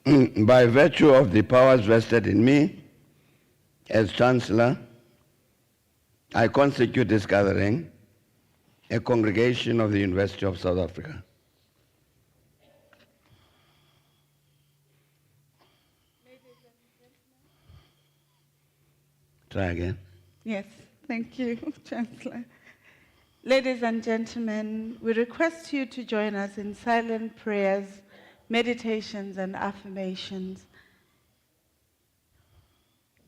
by virtue of the powers vested in me as Chancellor, I constitute this gathering a congregation of the University of South Africa. Try again. Yes, thank you, Chancellor. Ladies and gentlemen, we request you to join us in silent prayers, meditations, and affirmations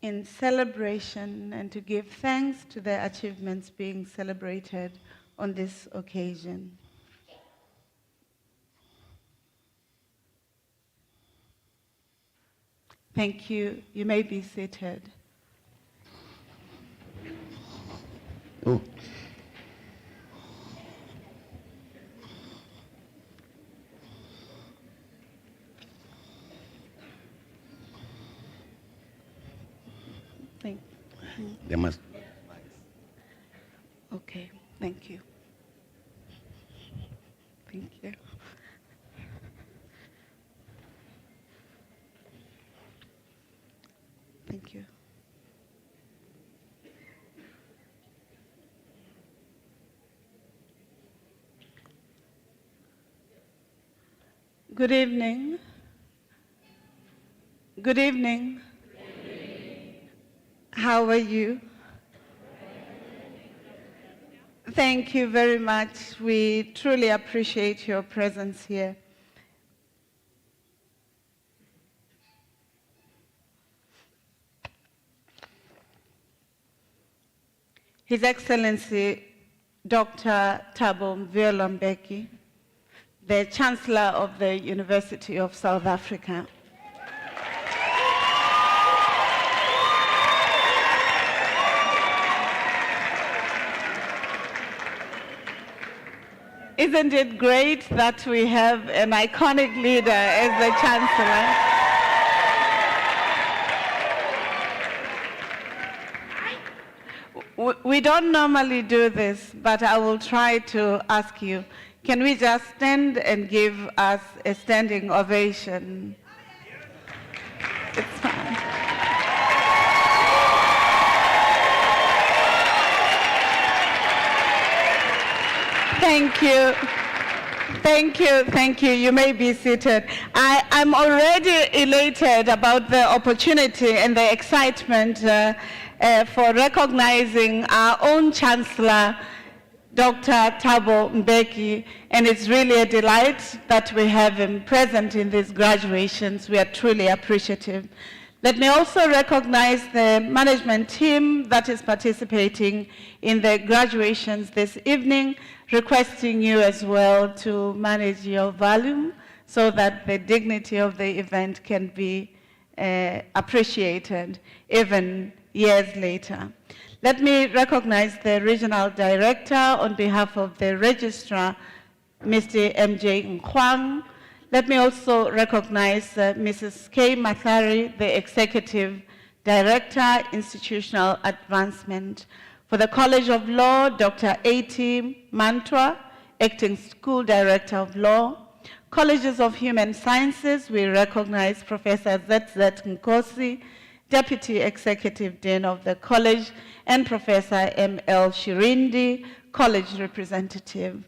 in celebration and to give thanks to the achievements being celebrated on this occasion. Thank you. You may be seated. Oh. Thank you. They must. Okay, thank you. Thank you. Thank you. Good evening. Good evening. Good evening. How are you? Thank you very much. We truly appreciate your presence here. His Excellency Dr. Thabo Mbeki, the Chancellor of the University of South Africa. Isn't it great that we have an iconic leader as the Chancellor? We don't normally do this, but I will try to ask you, can we just stand and give us a standing ovation? It's fine. Thank you. Thank you, thank you. You may be seated. I'm already elated about the opportunity and the excitement for recognizing our own Chancellor, Dr. Thabo Mbeki, and it's really a delight that we have him present in these graduations. We are truly appreciative. Let me also recognize the management team that is participating in the graduations this evening, requesting you as well to manage your volume so that the dignity of the event can be appreciated even years later. Let me recognize the Regional Director on behalf of the Registrar, Mr. MJ Nkwang. Let me also recognize Mrs. K. Mathari, the Executive Director, Institutional Advancement. For the College of Law, Dr. A.T. Mantwa, Acting School Director of Law. Colleges of Human Sciences, we recognize Professor Z.Z. Nkosi, Deputy Executive Dean of the College, and Professor M.L. Shirindi, College Representative.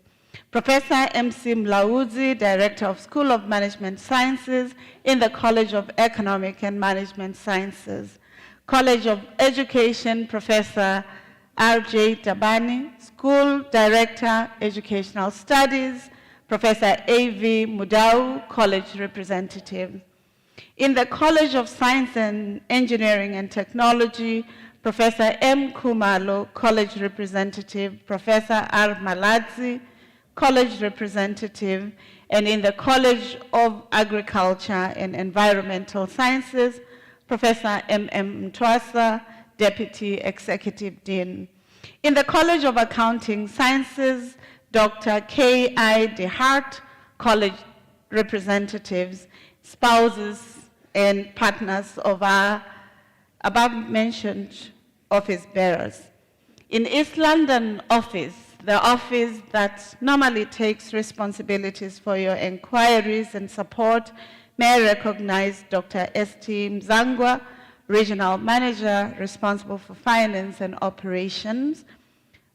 Professor M.C. Mlauzi, Director of School of Management Sciences in the College of Economic and Management Sciences. College of Education, Professor R.J. Tabani, School Director, Educational Studies, Professor A.V. Mudau, College Representative. In the College of Science and Engineering and Technology, Professor M. Kumalo, College Representative, Professor R. Maladzi, College Representative, and in the College of Agriculture and Environmental Sciences, Professor M. M. Mtwasa, Deputy Executive Dean. In the College of Accounting Sciences, Dr. K. I. DeHart, College Representatives, spouses, and partners of our above-mentioned office bearers. In East London office, the office that normally takes responsibilities for your inquiries and support, May I recognize Dr. S.T. Mzangwa, Regional Manager responsible for Finance and Operations,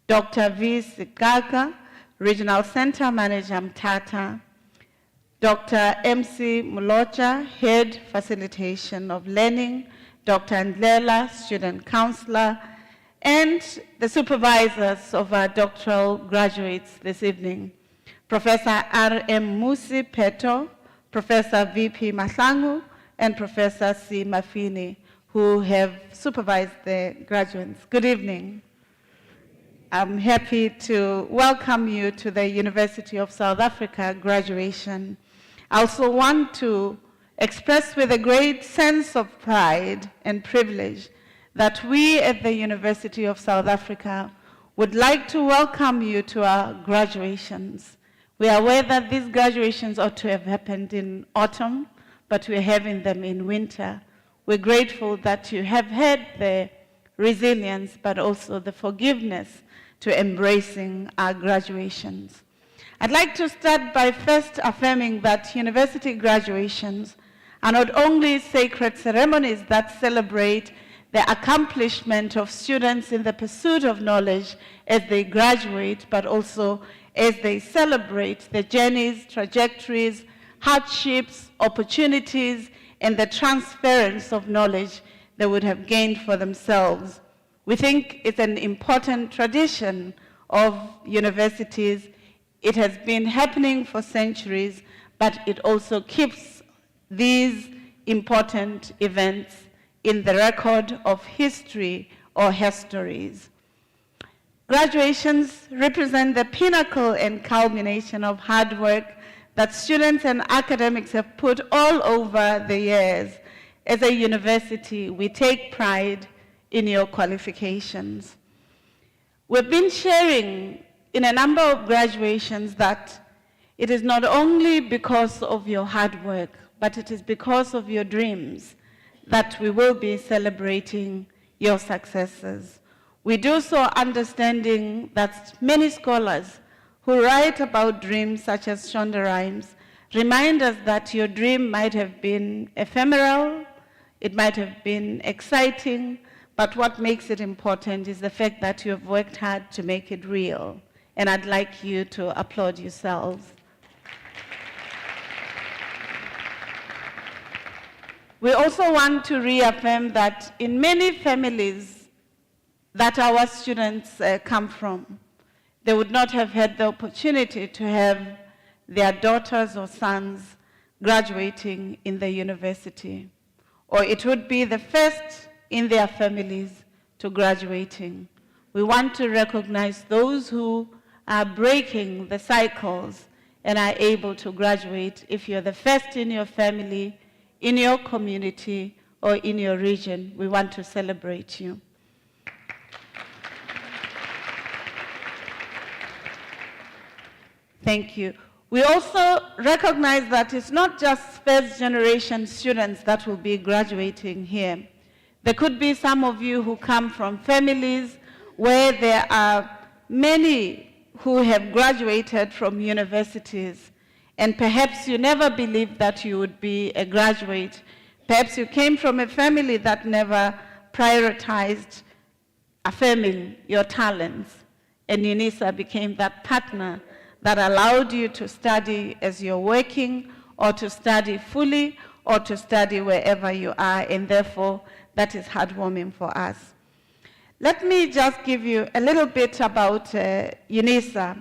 Dr. V. Sigaka, Regional Center Manager Mtata, Dr. M.C. Mulocha, Head Facilitation of Learning, Dr. Ndlela, Student Counselor, and the supervisors of our doctoral graduates this evening, Professor R.M. Musi Peto, Professor V.P. Mahlangu, and Professor C. Mafini, who have supervised the graduates. Good evening. I'm happy to welcome you to the University of South Africa graduation. I also want to express with a great sense of pride and privilege that we at the University of South Africa would like to welcome you to our graduations. We are aware that these graduations ought to have happened in autumn, but we're having them in winter. We're grateful that you have had the resilience, but also the forgiveness to embracing our graduations. I'd like to start by first affirming that university graduations are not only sacred ceremonies that celebrate the accomplishment of students in the pursuit of knowledge as they graduate, but also as they celebrate the journeys, trajectories, hardships, opportunities, and the transference of knowledge they would have gained for themselves. We think it's an important tradition of universities. It has been happening for centuries, but it also keeps these important events in the record of history or histories. Graduations represent the pinnacle and culmination of hard work that students and academics have put all over the years. As a university, we take pride in your qualifications. We've been sharing in a number of graduations that it is not only because of your hard work, but it is because of your dreams that we will be celebrating your successes. We do so understanding that many scholars who write about dreams such as Shonda Rhimes remind us that your dream might have been ephemeral, it might have been exciting, but what makes it important is the fact that you have worked hard to make it real. And I'd like you to applaud yourselves. We also want to reaffirm that in many families that our students come from, they would not have had the opportunity to have their daughters or sons graduating in the university, or it would be the first in their families to graduating. We want to recognize those who are breaking the cycles and are able to graduate. If you're the first in your family, in your community, or in your region, we want to celebrate you. Thank you. We also recognize that it's not just first-generation students that will be graduating here. There could be some of you who come from families where there are many who have graduated from universities, and perhaps you never believed that you would be a graduate. Perhaps you came from a family that never prioritized affirming your talents, and Unisa became that partner that allowed you to study as you're working, or to study fully, or to study wherever you are, and therefore that is heartwarming for us. Let me just give you a little bit about Unisa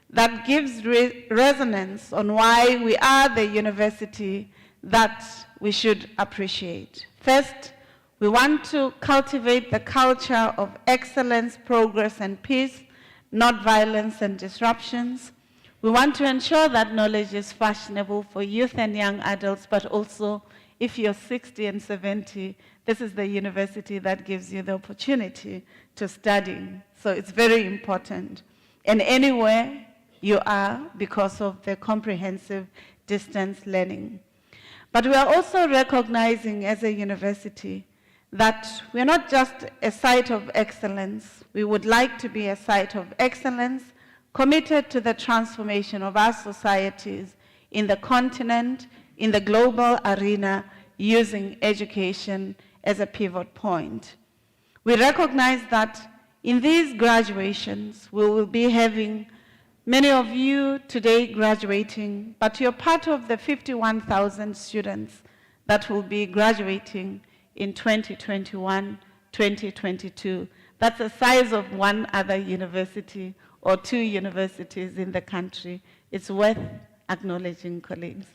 that gives resonance on why we are the university that we should appreciate. First, we want to cultivate the culture of excellence, progress, and peace, not violence and disruptions. We want to ensure that knowledge is fashionable for youth and young adults, but also if you're 60 and 70, this is the university that gives you the opportunity to study. So it's very important. And anywhere you are, because of the comprehensive distance learning. But we are also recognizing as a university that we're not just a site of excellence. We would like to be a site of excellence, committed to the transformation of our societies in the continent in the global arena using education as a pivot point. We recognize that in these graduations, we will be having many of you today graduating, but you're part of the 51,000 students that will be graduating in 2021, 2022. That's the size of one other university or two universities in the country. It's worth acknowledging, colleagues.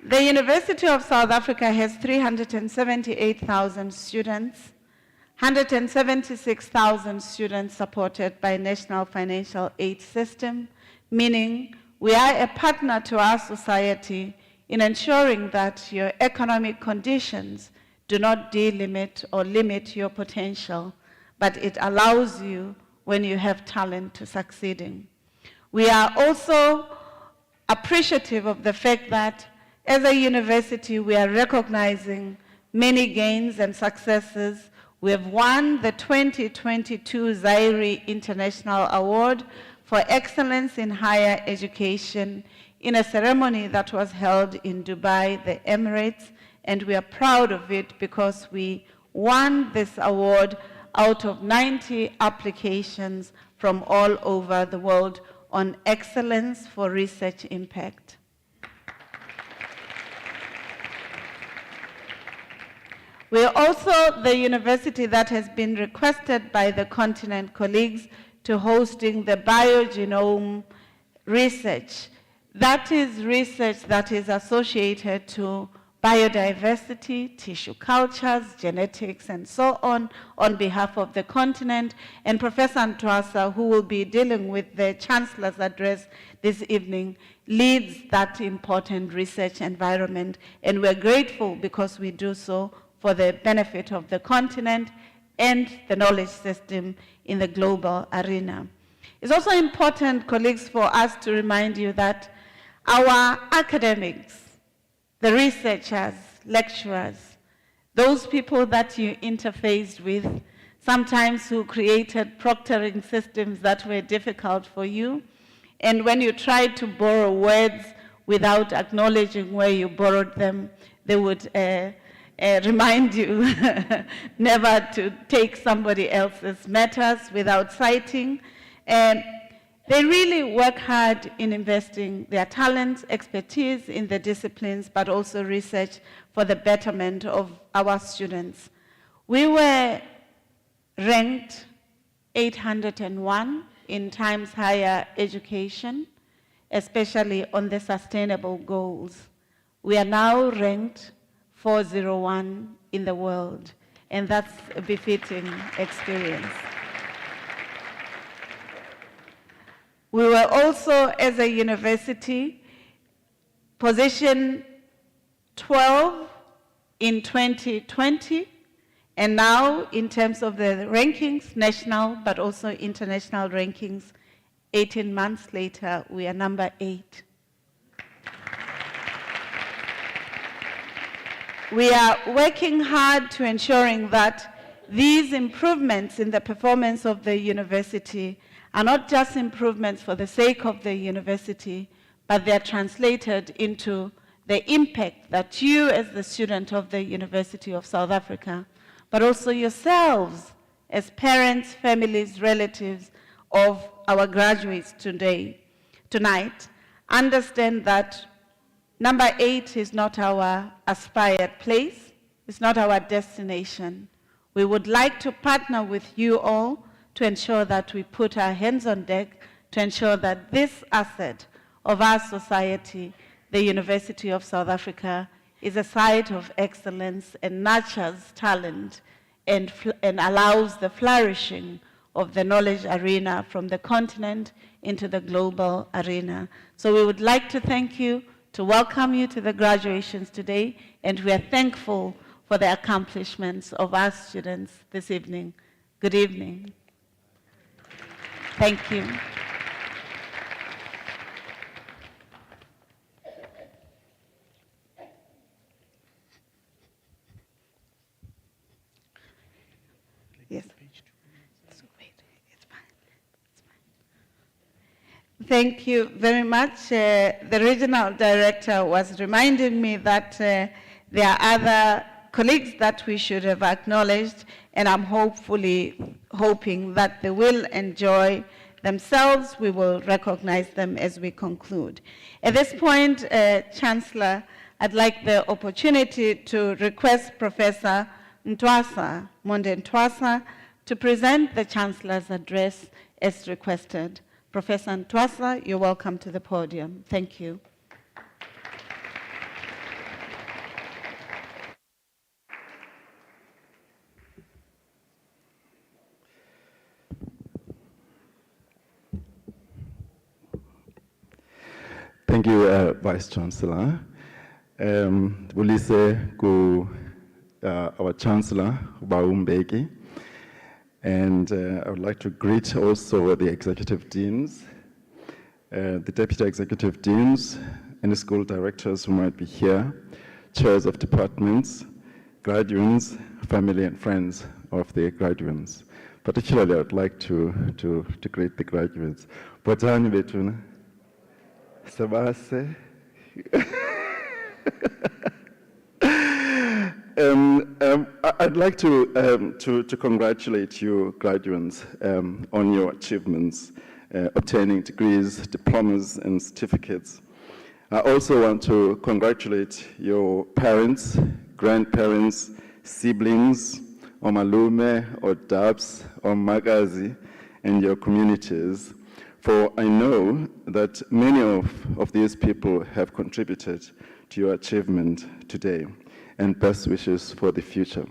The University of South Africa has 378,000 students, 176,000 students supported by National Financial Aid System, meaning we are a partner to our society in ensuring that your economic conditions do not delimit or limit your potential, but it allows you, when you have talent, to succeeding. We are also appreciative of the fact that as a university, we are recognizing many gains and successes. We have won the 2022 Zaire International Award for Excellence in Higher Education in a ceremony that was held in Dubai, the Emirates, and we are proud of it because we won this award out of 90 applications from all over the world on excellence for research impact. We are also the university that has been requested by the continent colleagues to hosting the biogenome research. That is research that is associated to biodiversity, tissue cultures, genetics, and so on behalf of the continent. And Professor Ntwasa, who will be dealing with the Chancellor's address this evening, leads that important research environment. And we're grateful because we do so for the benefit of the continent and the knowledge system in the global arena. It's also important, colleagues, for us to remind you that our academics, the researchers, lecturers, those people that you interfaced with, sometimes who created proctoring systems that were difficult for you, and when you tried to borrow words without acknowledging where you borrowed them, they would remind you never to take somebody else's matters without citing. And they really work hard in investing their talents, expertise in the disciplines, but also research for the betterment of our students. We were ranked 801 in Times Higher Education, especially on the sustainable goals. We are now ranked 401 in the world, and that's a befitting experience. We were also, as a university, position 12 in 2020, and now in terms of the rankings, national but also international rankings, 18 months later, we are number 8. We are working hard to ensuring that these improvements in the performance of the university are not just improvements for the sake of the university, but they are translated into the impact that you as the student of the University of South Africa, but also yourselves as parents, families, relatives of our graduates tonight, understand that number 8 is not our aspired place, it's not our destination. We would like to partner with you all to ensure that we put our hands on deck, to ensure that this asset of our society, the University of South Africa, is a site of excellence and nurtures talent and allows the flourishing of the knowledge arena from the continent into the global arena. So we would like to thank you, to welcome you to the graduations today, and we are thankful for the accomplishments of our students this evening. Good evening. Thank you. Yes. So wait, it's fine. It's fine. Thank you very much. The regional director was reminding me that there are other colleagues that we should have acknowledged, and I'm hoping that they will enjoy themselves. We will recognize them as we conclude. At this point, Chancellor, I'd like the opportunity to request Professor Ntwasa, Monde Ntwasa, to present the Chancellor's address as requested. Professor Ntwasa, you're welcome to the podium. Thank you. Thank you, Vice Chancellor. Bulise ku our Chancellor, Baumbeki. And I would like to greet also the executive deans, the deputy executive deans, any school directors who might be here, chairs of departments, graduates, family and friends of the graduates. Particularly, I would like to greet the graduates. Botani betuna, Sabase. I'd like to congratulate you, graduates, on your achievements, obtaining degrees, diplomas, and certificates. I also want to congratulate your parents, grandparents, siblings, omalume, or dabs, or magazi, and your communities, for I know that many of these people have contributed to your achievement today, and best wishes for the future.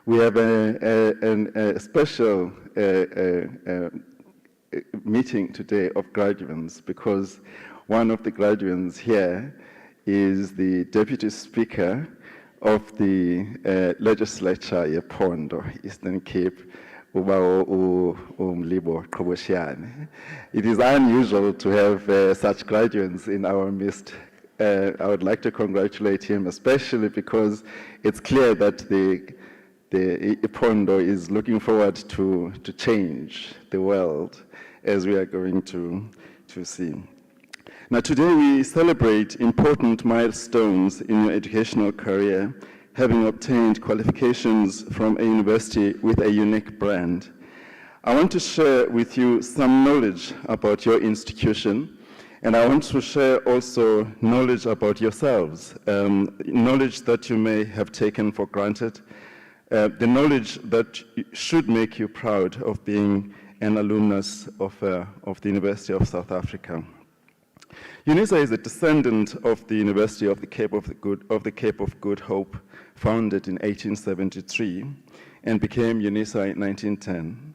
We have a special meeting today of graduates because one of the graduates here is the Deputy Speaker of the Legislature Yepondo, Eastern Cape, It is unusual to have such graduates in our midst. I would like to congratulate him, especially because it's clear that the Ipondo is looking forward to change the world, as we are going to see. Now, today we celebrate important milestones in your educational career, having obtained qualifications from a university with a unique brand. I want to share with you some knowledge about your institution, and I want to share also knowledge about yourselves, knowledge that you may have taken for granted, the knowledge that should make you proud of being an alumnus of the University of South Africa. Unisa is a descendant of the University of the Cape of Good Hope, founded in 1873, and became Unisa in 1910.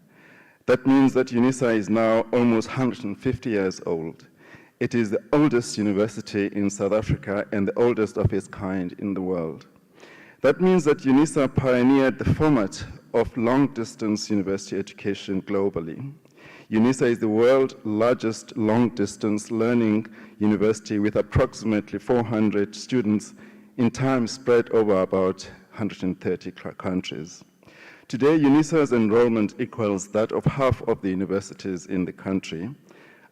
That means that Unisa is now almost 150 years old. It is the oldest university in South Africa and the oldest of its kind in the world. That means that Unisa pioneered the format of long-distance university education globally. Unisa is the world's largest long-distance learning university with approximately 400 students in time spread over about 130 countries. Today, Unisa's enrollment equals that of half of the universities in the country.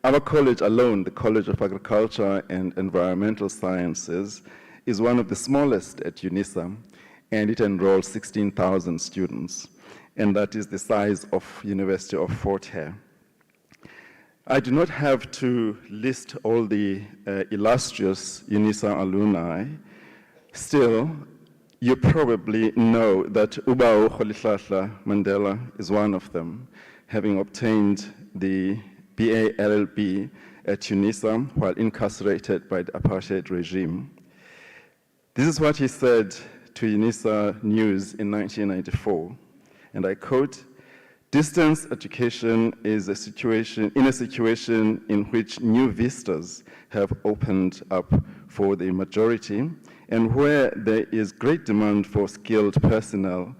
Our college alone, the College of Agriculture and Environmental Sciences, is one of the smallest at Unisa, and it enrolls 16,000 students, and that is the size of University of Fort Hare. I do not have to list all the illustrious Unisa alumni. Still, you probably know that Ubao Rolihlahla Mandela is one of them, having obtained the BA LLB at Unisa while incarcerated by the apartheid regime. This is what he said to Unisa News in 1994, and I quote, "Distance education is a situation in which new vistas have opened up for the majority, and where there is great demand for skilled personnel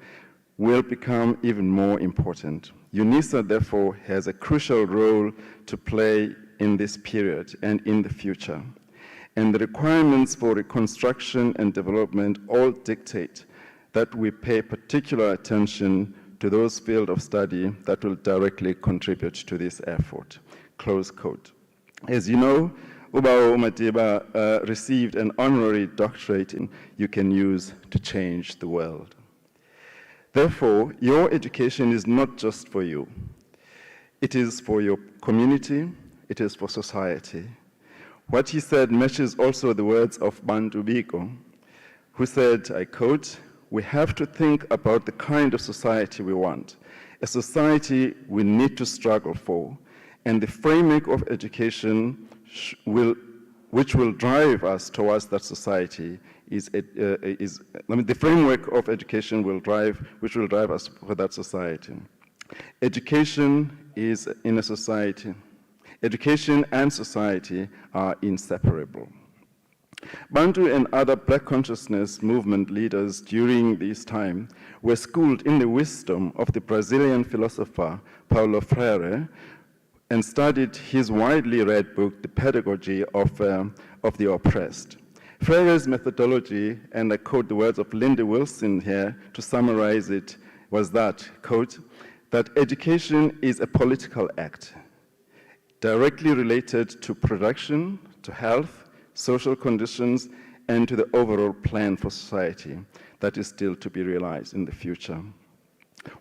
will become even more important. Unisa, therefore, has a crucial role to play in this period and in the future. And the requirements for reconstruction and development all dictate that we pay particular attention to those fields of study that will directly contribute to this effort." Close quote. As you know, Ubao Matiba received an honorary doctorate in You Can Use to Change the World. Therefore, your education is not just for you. It is for your community, it is for society. What he said matches also the words of Bantu Biko, who said, I quote, "We have to think about the kind of society we want, a society we need to struggle for, and the framework of education which will drive us towards that society the framework of education which will drive us for that society. Education is in a society. Education and society are inseparable." Bantu and other Black consciousness movement leaders during this time were schooled in the wisdom of the Brazilian philosopher Paulo Freire and studied his widely read book, The Pedagogy of the Oppressed. Freire's methodology, and I quote the words of Linda Wilson here to summarize it, was that, quote, that education is a political act directly related to production, to health, social conditions, and to the overall plan for society that is still to be realized in the future.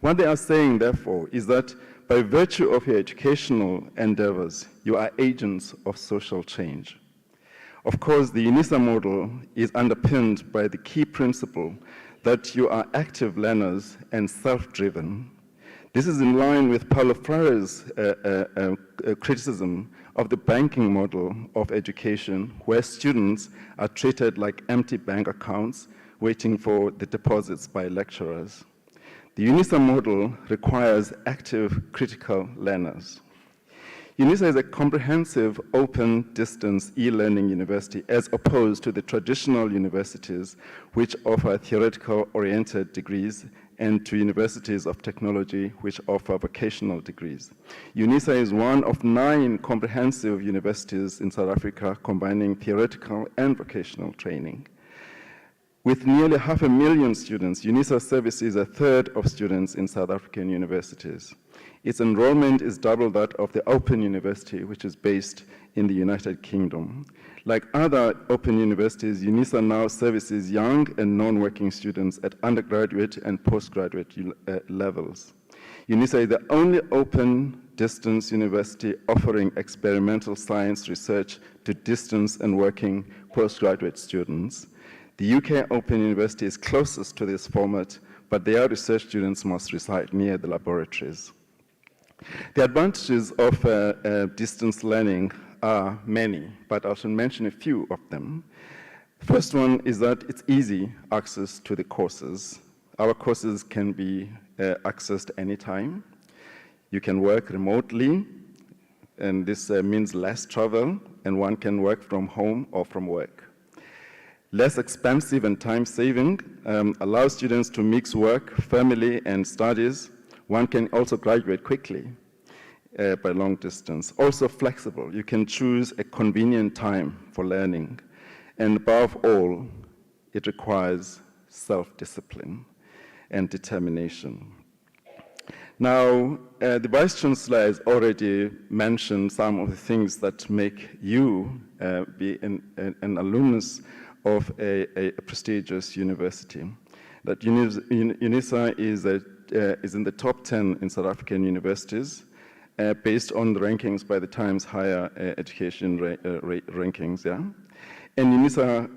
What they are saying, therefore, is that by virtue of your educational endeavors, you are agents of social change. Of course, the Unisa model is underpinned by the key principle that you are active learners and self-driven. This is in line with Paulo Freire's criticism of the banking model of education, where students are treated like empty bank accounts waiting for the deposits by lecturers. The Unisa model requires active, critical learners. Unisa is a comprehensive, open-distance e-learning university as opposed to the traditional universities which offer theoretical-oriented degrees and to universities of technology which offer vocational degrees. Unisa is one of 9 comprehensive universities in South Africa combining theoretical and vocational training. With nearly 500,000 students, Unisa services a third of students in South African universities. Its enrollment is double that of the Open University, which is based in the United Kingdom. Like other open universities, Unisa now services young and non-working students at undergraduate and postgraduate levels. Unisa is the only open distance university offering experimental science research to distance and working postgraduate students. The UK Open University is closest to this format, but their research students must reside near the laboratories. The advantages of distance learning are many, but I shall mention a few of them. The first one is that it's easy access to the courses. Our courses can be accessed anytime. You can work remotely, and this means less travel, and one can work from home or from work. Less expensive and time-saving, allows students to mix work, family, and studies. One can also graduate quickly by long distance. Also flexible, you can choose a convenient time for learning. And above all, it requires self-discipline and determination. Now, the Vice Chancellor has already mentioned some of the things that make you be an alumnus of a prestigious university. That Unisa is in the top 10 in South African universities, based on the rankings by the Times Higher Education rankings, yeah? And Unisa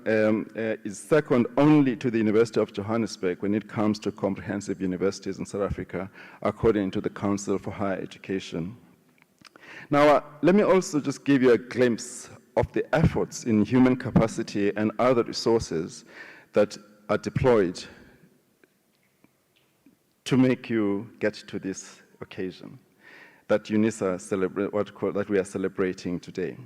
is second only to the University of Johannesburg when it comes to comprehensive universities in South Africa, according to the Council for Higher Education. Now, let me also just give you a glimpse of the efforts in human capacity and other resources that are deployed to make you get to this occasion that Unisa that we are celebrating today.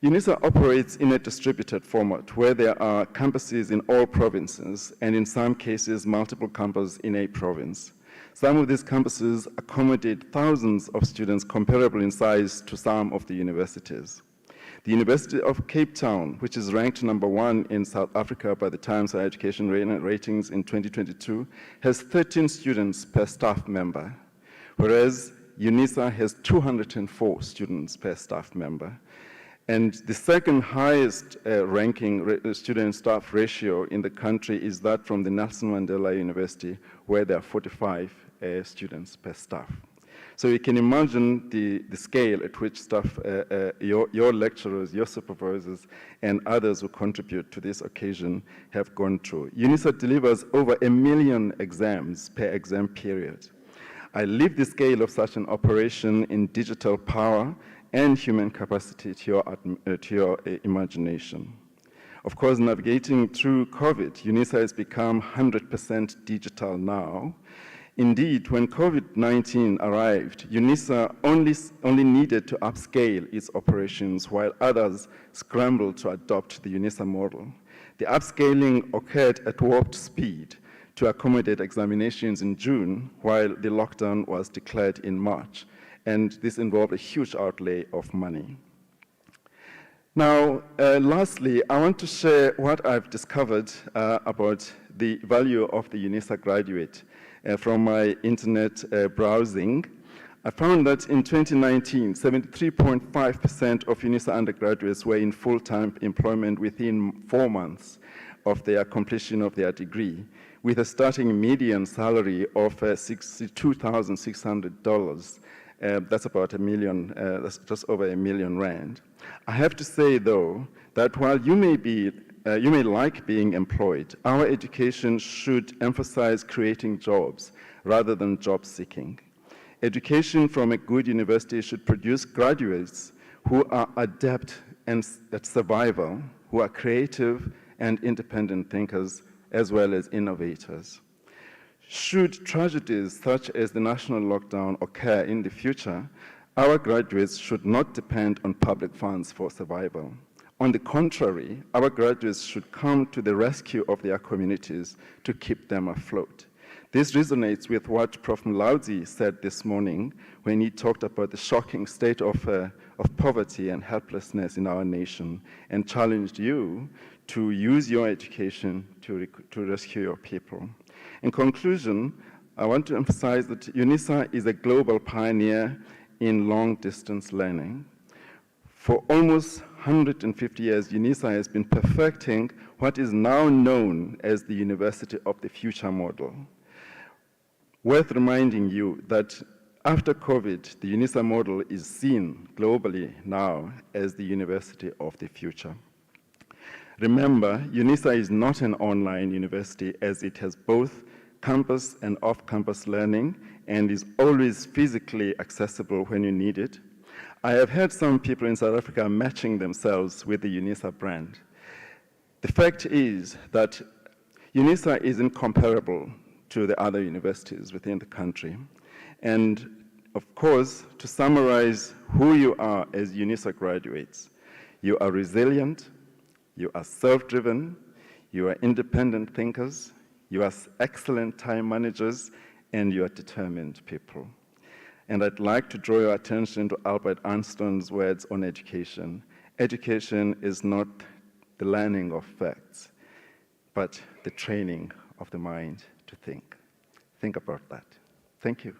Unisa operates in a distributed format where there are campuses in all provinces and in some cases multiple campuses in a province. Some of these campuses accommodate thousands of students comparable in size to some of the universities. The University of Cape Town, which is ranked number 1 in South Africa by the Times Higher Education ratings in 2022, has 13 students per staff member, whereas Unisa has 204 students per staff member. And the second highest ranking student-staff ratio in the country is that from the Nelson Mandela University, where there are 45 students per staff. So you can imagine the scale at which staff, your lecturers, your supervisors, and others who contribute to this occasion have gone through. Unisa delivers over 1 million exams per exam period. I leave the scale of such an operation in digital power and human capacity to your imagination. Of course, navigating through COVID, Unisa has become 100% digital now. Indeed, when COVID-19 arrived, Unisa only needed to upscale its operations while others scrambled to adopt the Unisa model. The upscaling occurred at warp speed to accommodate examinations in June while the lockdown was declared in March. And this involved a huge outlay of money. Now, lastly, I want to share what I've discovered about the value of the Unisa graduate. From my internet browsing, I found that in 2019, 73.5% of Unisa undergraduates were in full-time employment within 4 months of their completion of their degree, with a starting median salary of $62,600. That's about $1 million, that's just over R1 million. I have to say, though, that while you may like being employed, our education should emphasize creating jobs rather than job seeking. Education from a good university should produce graduates who are adept at survival, who are creative and independent thinkers, as well as innovators. Should tragedies such as the national lockdown occur in the future, our graduates should not depend on public funds for survival. On the contrary, our graduates should come to the rescue of their communities to keep them afloat. This resonates with what Prof. Mlaudzi said this morning when he talked about the shocking state of poverty and helplessness in our nation and challenged you to use your education to rescue your people. In conclusion, I want to emphasize that Unisa is a global pioneer in long-distance learning. For almost 150 years, Unisa has been perfecting what is now known as the University of the Future model. Worth reminding you that after COVID, the Unisa model is seen globally now as the University of the Future. Remember, Unisa is not an online university, as it has both campus and off-campus learning and is always physically accessible when you need it. I have heard some people in South Africa matching themselves with the Unisa brand. The fact is that Unisa is incomparable to the other universities within the country. And of course, to summarize who you are as Unisa graduates, you are resilient, you are self-driven, you are independent thinkers, you are excellent time managers, and you are determined people. And I'd like to draw your attention to Albert Einstein's words on education. Education is not the learning of facts, but the training of the mind to think. Think about that. Thank you.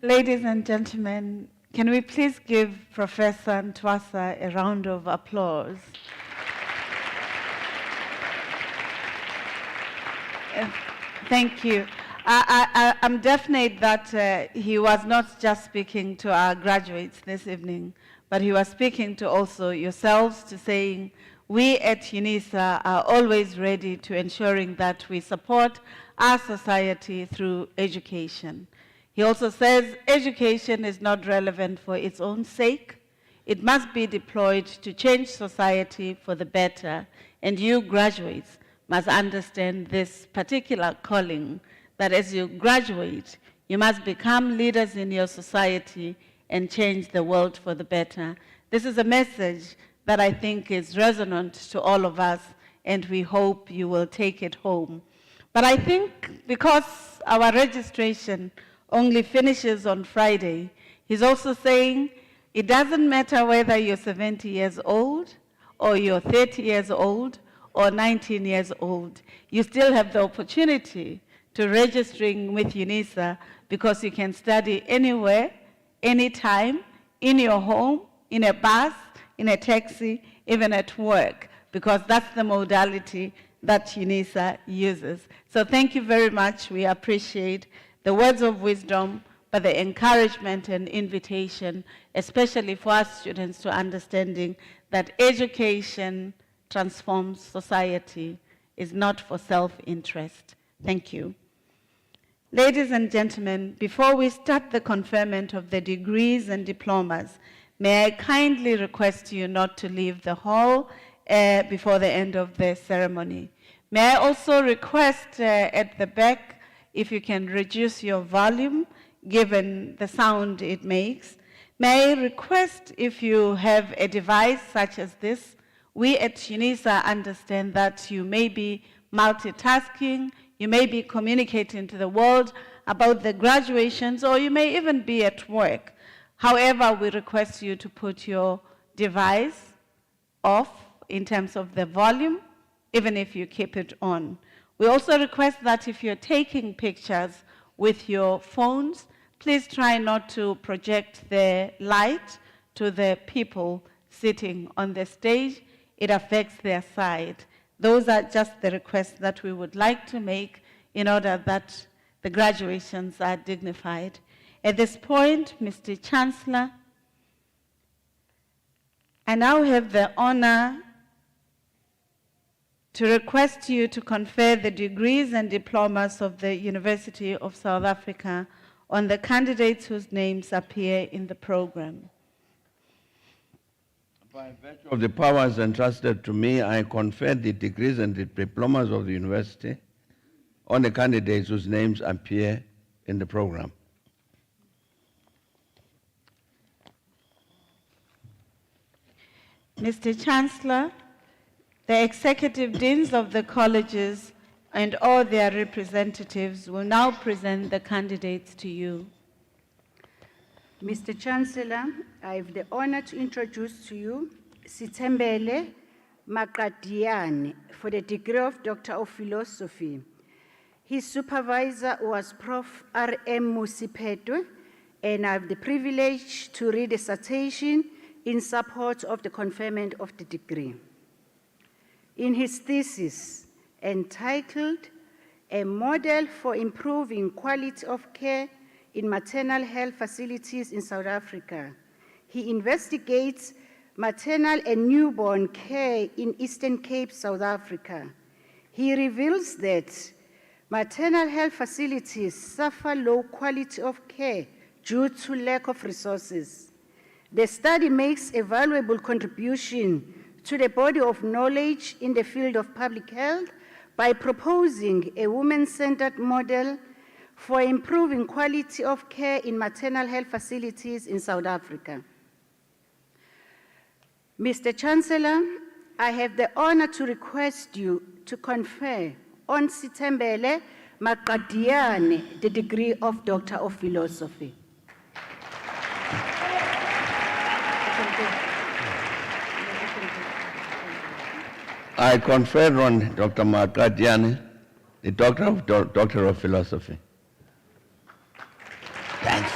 Ladies and gentlemen, can we please give Professor Ntwasa a round of applause? Thank you. I'm definite that he was not just speaking to our graduates this evening, but he was speaking to also yourselves, to saying we at Unisa are always ready to ensuring that we support our society through education. He also says education is not relevant for its own sake. It must be deployed to change society for the better, and you graduates must understand this particular calling, that as you graduate, you must become leaders in your society and change the world for the better. This is a message that I think is resonant to all of us, and we hope you will take it home. But I think because our registration only finishes on Friday, He's also saying it doesn't matter whether you're 70 years old or you're 30 years old or 19 years old. You still have the opportunity to registering with Unisa because you can study anywhere, anytime, in your home, in a bus, in a taxi, even at work, because that's the modality that Unisa uses. So thank you very much. We appreciate the words of wisdom, but the encouragement and invitation, especially for us students, to understanding that education transforms society, is not for self-interest. Thank you. Ladies and gentlemen, before we start the conferment of the degrees and diplomas, may I kindly request you not to leave the hall before the end of the ceremony. May I also request at the back, if you can reduce your volume, given the sound it makes. May I request, if you have a device such as this, we at Unisa understand that you may be multitasking, you may be communicating to the world about the graduations, or you may even be at work. However, we request you to put your device off in terms of the volume, even if you keep it on. We also request that if you're taking pictures with your phones, please try not to project the light to the people sitting on the stage. It affects their sight. Those are just the requests that we would like to make in order that the graduations are dignified. At this point, Mr. Chancellor, I now have the honor to request you to confer the degrees and diplomas of the University of South Africa on the candidates whose names appear in the program. By virtue of the powers entrusted to me, I confer the degrees and the diplomas of the university on the candidates whose names appear in the program. Mr. Chancellor, the executive deans of the colleges and all their representatives will now present the candidates to you. Mr. Chancellor, I have the honor to introduce to you Sitembele Makadiane for the degree of Doctor of Philosophy. His supervisor was Prof. R.M. Musipetwe, and I have the privilege to read a citation in support of the conferment of the degree. In his thesis entitled, A Model for Improving Quality of Care in Maternal Health Facilities in South Africa, he investigates maternal and newborn care in Eastern Cape, South Africa. He reveals that maternal health facilities suffer low quality of care due to lack of resources. The study makes a valuable contribution to the body of knowledge in the field of public health by proposing a women-centered model for improving quality of care in maternal health facilities in South Africa. Mr. Chancellor, I have the honor to request you to confer on Sitembele Makadiane the degree of Doctor of Philosophy. I confer on Dr. Makadiane the Doctor of Philosophy. Thanks.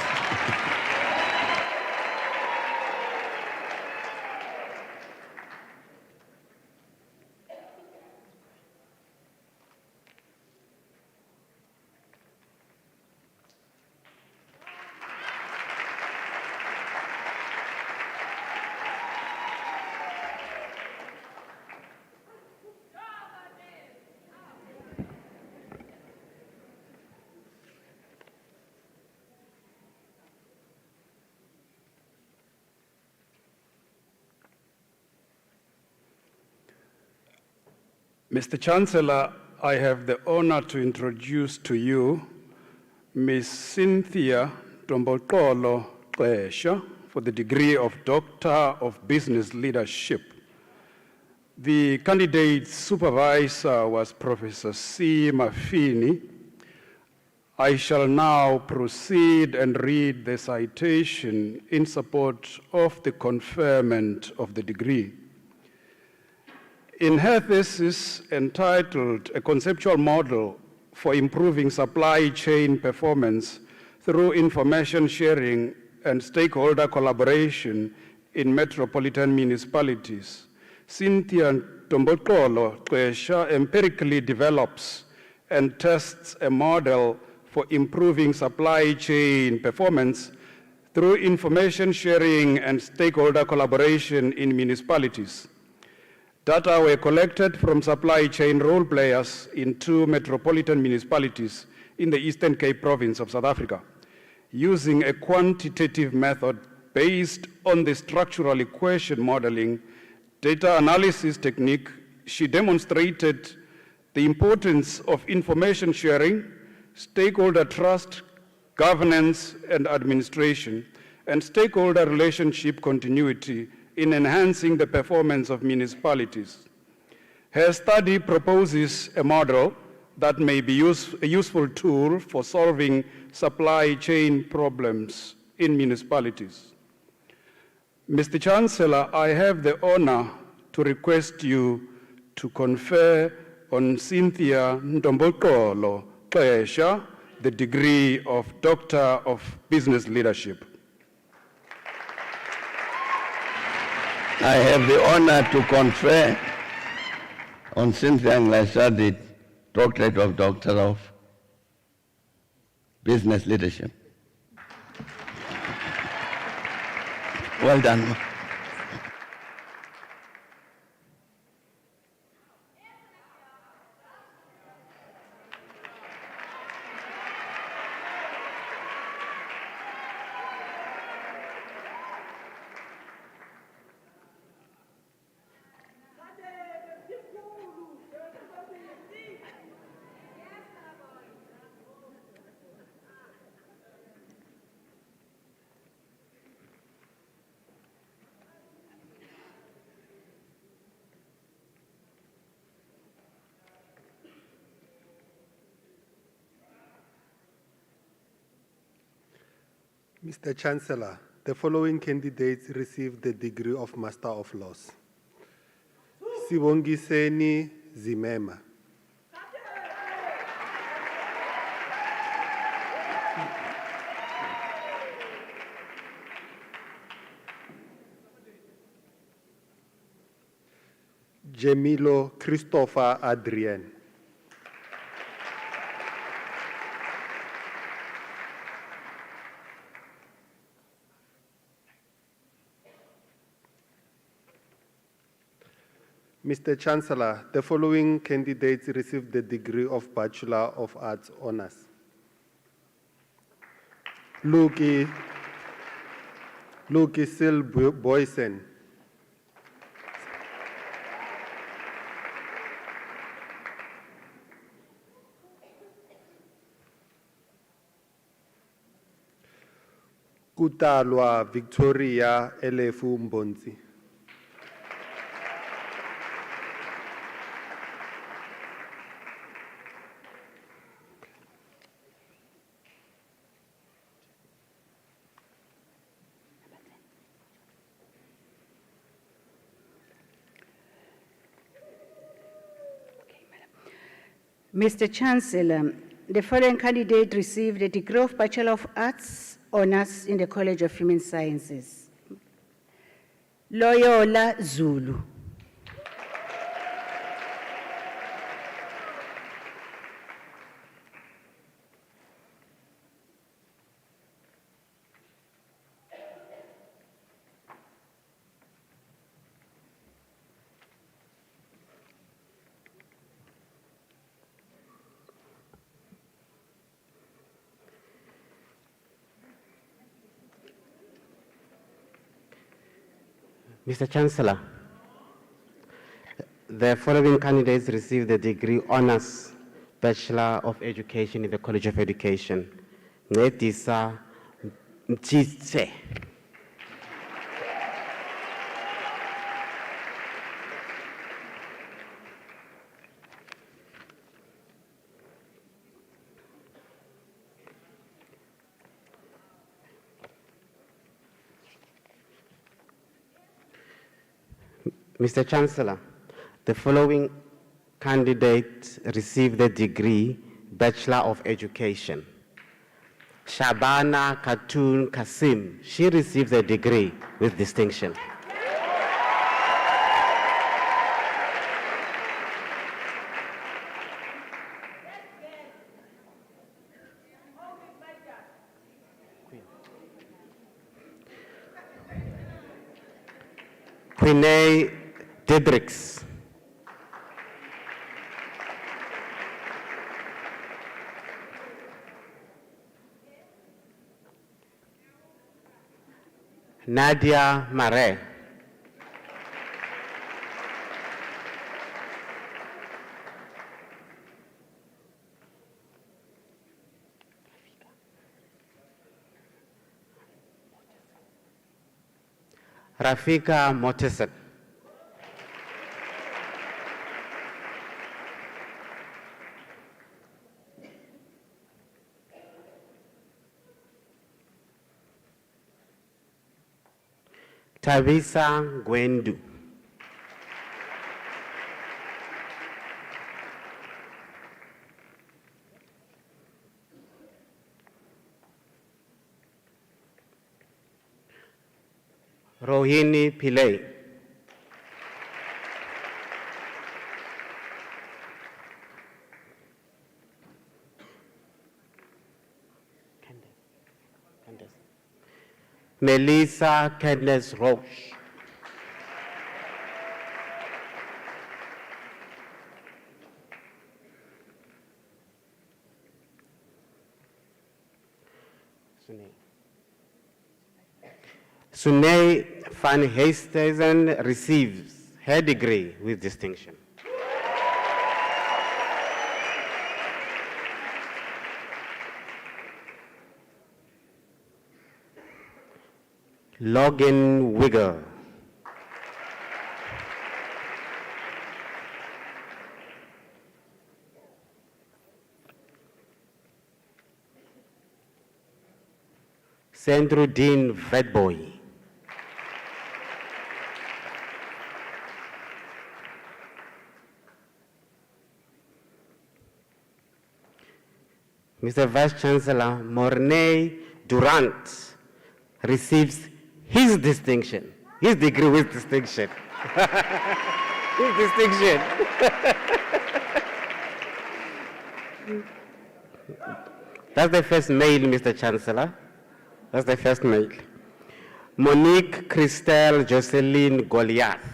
Mr. Chancellor, I have the honor to introduce to you Ms. Cynthia Tombokolo Qesha for the degree of Doctor of Business Leadership. The candidate's supervisor was Professor C. Mafini. I shall now proceed and read the citation in support of the conferment of the degree. In her thesis entitled A Conceptual Model for Improving Supply Chain Performance through Information Sharing and Stakeholder Collaboration in Metropolitan Municipalities, Cynthia Ntombokolo Xesha empirically develops and tests a model for improving supply chain performance through information sharing and stakeholder collaboration in municipalities. Data were collected from supply chain role players in 2 metropolitan municipalities in the Eastern Cape province of South Africa. Using a quantitative method based on the structural equation modeling data analysis technique, she demonstrated the importance of information sharing, stakeholder trust, governance and administration, and stakeholder relationship continuity in enhancing the performance of municipalities. Her study proposes a model that may be a useful tool for solving supply chain problems in municipalities. Mr. Chancellor, I have the honor to request you to confer on Cynthia Ntombokolo Xesha the degree of Doctor of Business Leadership. I have the honor to confer on Cynthia Xesha the Doctorate of Doctor of Business Leadership. Well done. Mr. Chancellor, the following candidates received the degree of Master of Laws. Sibongiseni Zimema. Jemilo Christopher Adrien. Mr. Chancellor, the following candidates received the degree of Bachelor of Arts Honours. Luki Sil Boysen. Kutalwa Victoria Elefu Mbonzi. Mr. Chancellor, the following candidate received a degree of Bachelor of Arts Honours in the College of Human Sciences. Loyola Zulu. Mr. Chancellor, the following candidates received the degree Honours Bachelor of Education in the College of Education. Nedisa Mtshitse. Mr. Chancellor, the following candidates received the degree Bachelor of Education. Shabana Khatun Kasim, she received the degree with distinction. Quinay Dedricks. Nadia Mare. Rafika Motesen. Tavisa Gwendu. Rohini Pillay. Melissa Candace Roche. Sunay van Heesthuizen receives her degree with distinction. Logan Wigger. Sandrudine Vetboy. Mr. Vice Chancellor, Mornay Durant receives his distinction, his degree with distinction. His distinction. That's the first male, Mr. Chancellor. That's the first male. Monique Christelle Jocelyn Goliath.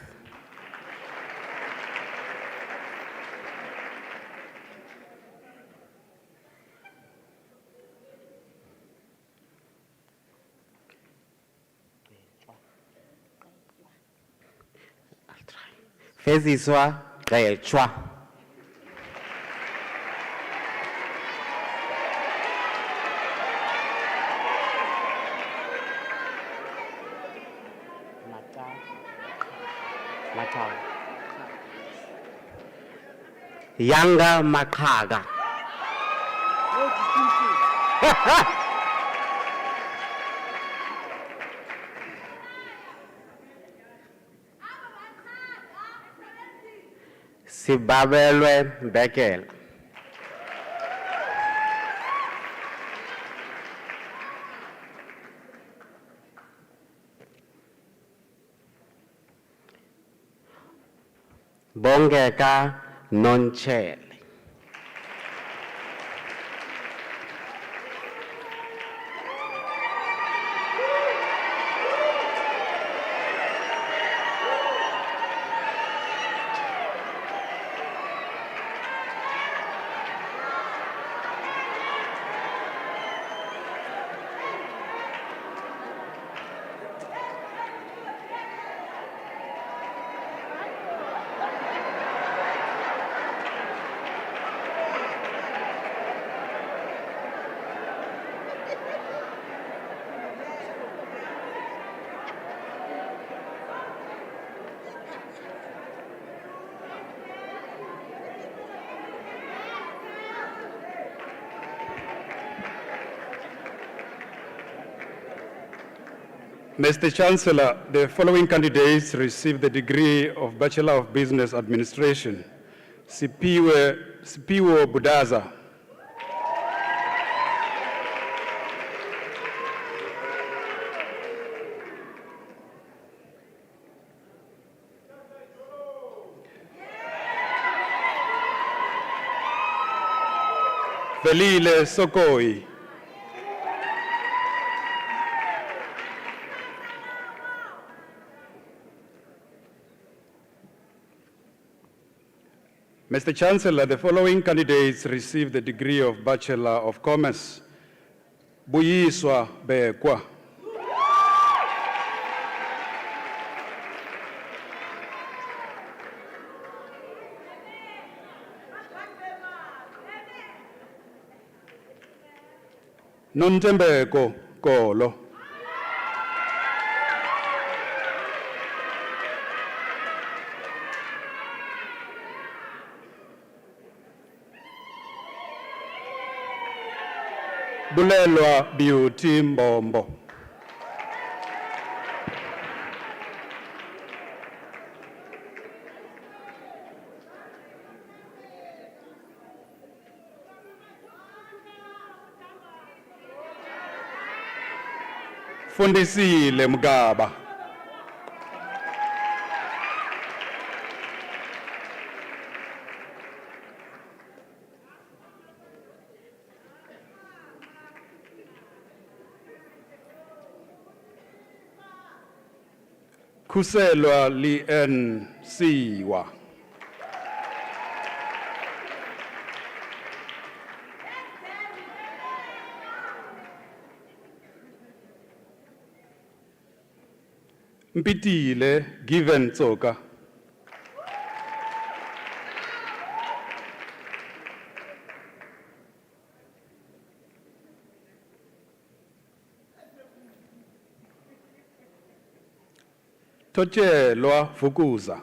Feziswa Gaelchwa. Yanga Makaga. Sibabelwe Bekel. Bongeka Nonchel. Mr. Chancellor, the following candidates received the degree of Bachelor of Business Administration. Sipiwo Budaza. Velile Sokoi. Mr. Chancellor, the following candidates received the degree of Bachelor of Commerce. Buyiswa Bekwa. Nontembeko Kolo. Bulelwa Beauty Mbombo. Fundisile Mgaba. Kuselwa Lien Siwa. Mpitile Given Tsoka. Totshelwa Fukuza.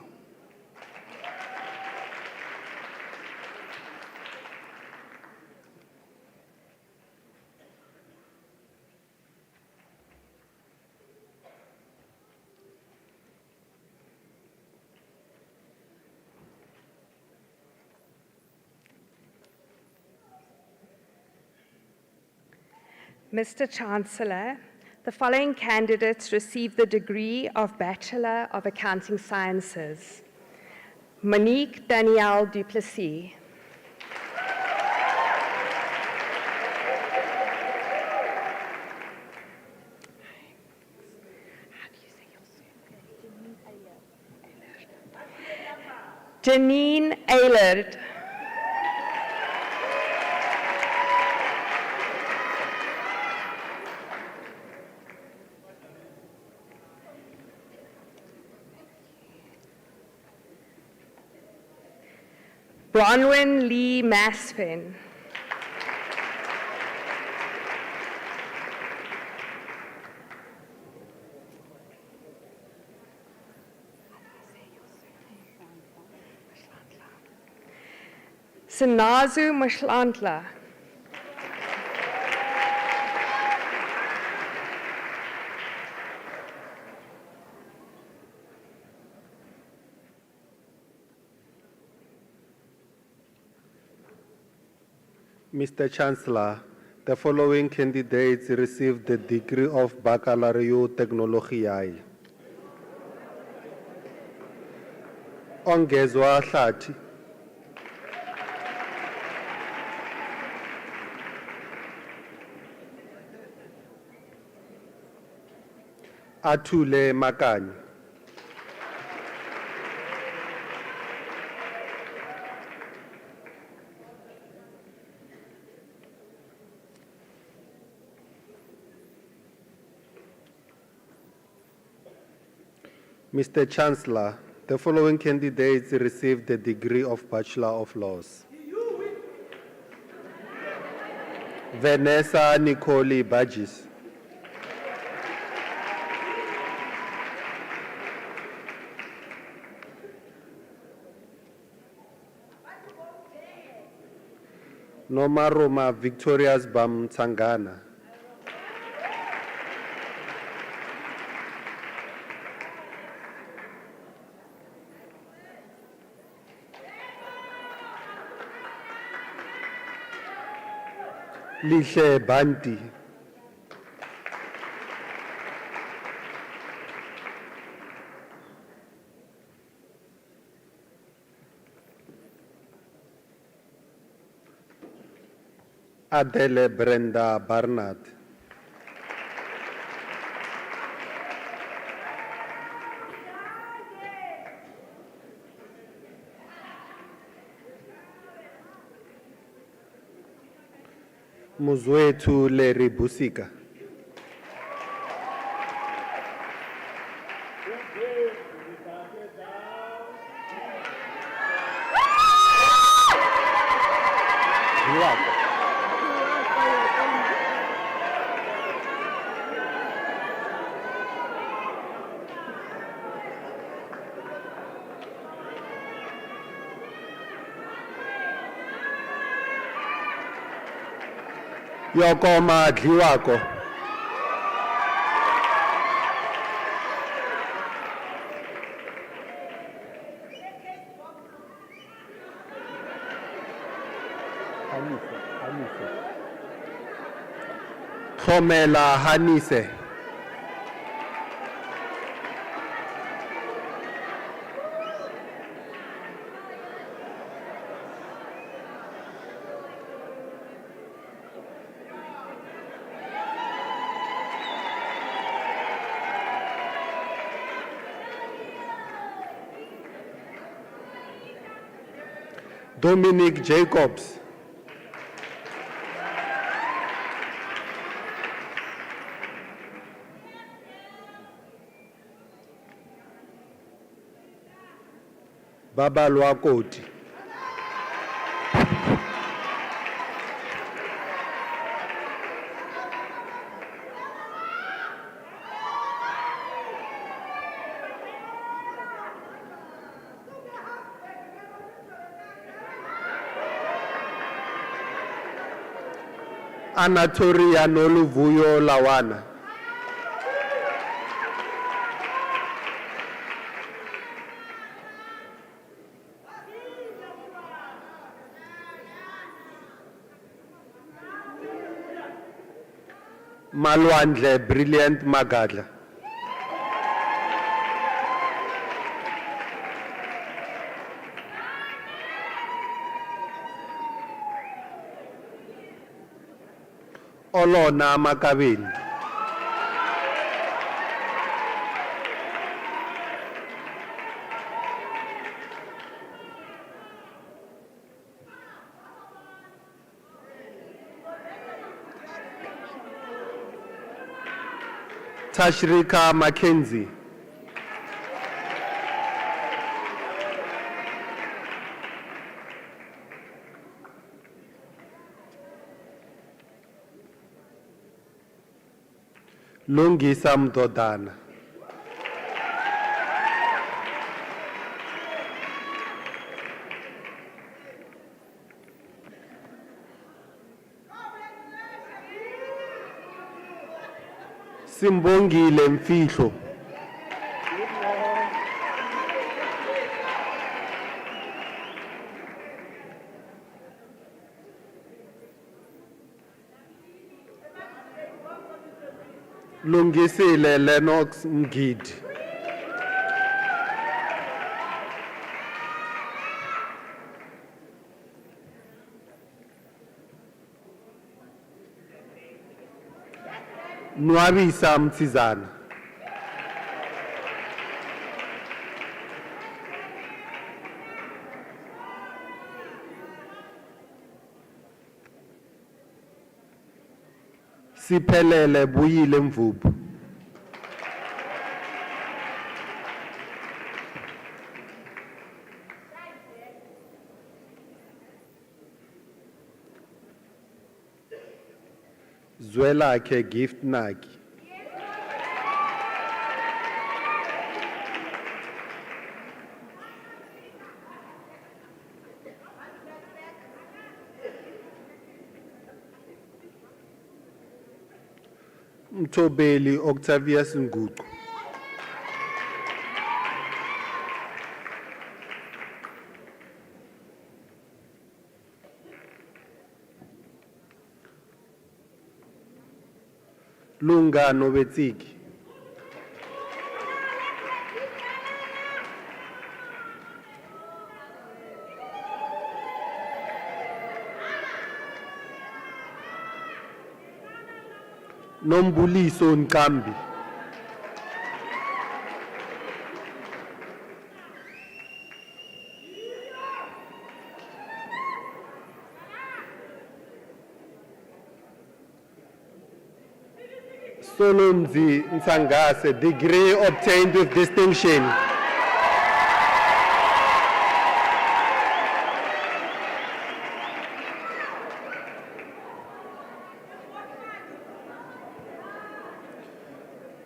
Mr. Chancellor, the following candidates received the degree of Bachelor of Accounting Sciences. Monique Danielle Duplessis. Janine Eilert. Bronwyn Lee Masfin. Sinazu Mashlantla. Mr. Chancellor, the following candidates received the degree of Baccalaureate Technologiae. Ongezwa Hlathi. Athule Makanyi. Mr. Chancellor, the following candidates received the degree of Bachelor of Laws. Vanessa Nicole Burgess. Noma Roma Victorious Bam Tangana. Lihle Banti. Adele Brenda Barnard. Muzwetu Larry Busika. Yokoma Dliwako. Thomela Hanise. Dominic Jacobs. Baba Lwakoti. Anatoria Noluvuyo Lawana. Malwandle Brilliant Magadla. Olona Makabini. Tashrika Mackenzie. Lungisa Mdodana. Simbongile Mfihlo. Lungisile Lennox Mgidi. Nwabisa Mtsizana. Siphelele Buyile Mvubu. Zwelakhe Gift Naki. Mtobeli Octavius Nguku. Lunga Novetsiki. Nombuliso Nkambi. Solomzi Nsangase, degree obtained with distinction.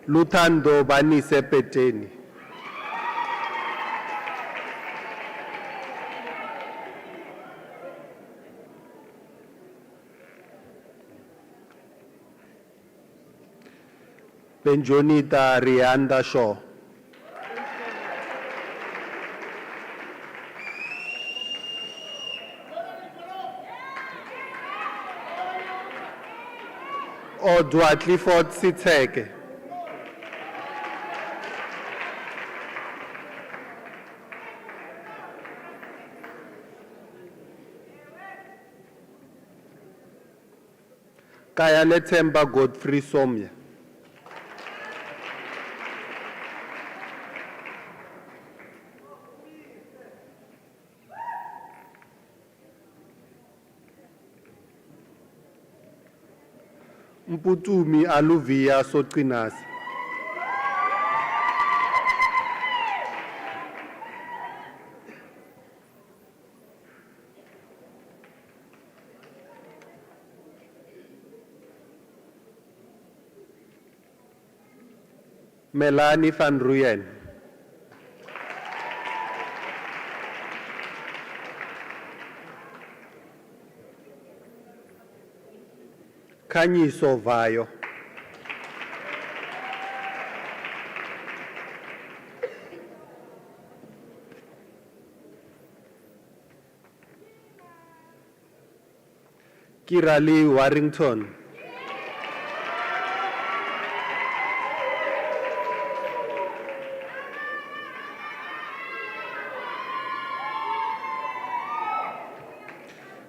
Luthando Banise Peteni. Benjonita Rianda Shaw. Odwa Clifford Siteke. Kayale Temba Godfrey Somya. Mputumi Aluvia Sotinasi. Melanie van Ruyen. Kanyiso Vayo. Kirali Warrington.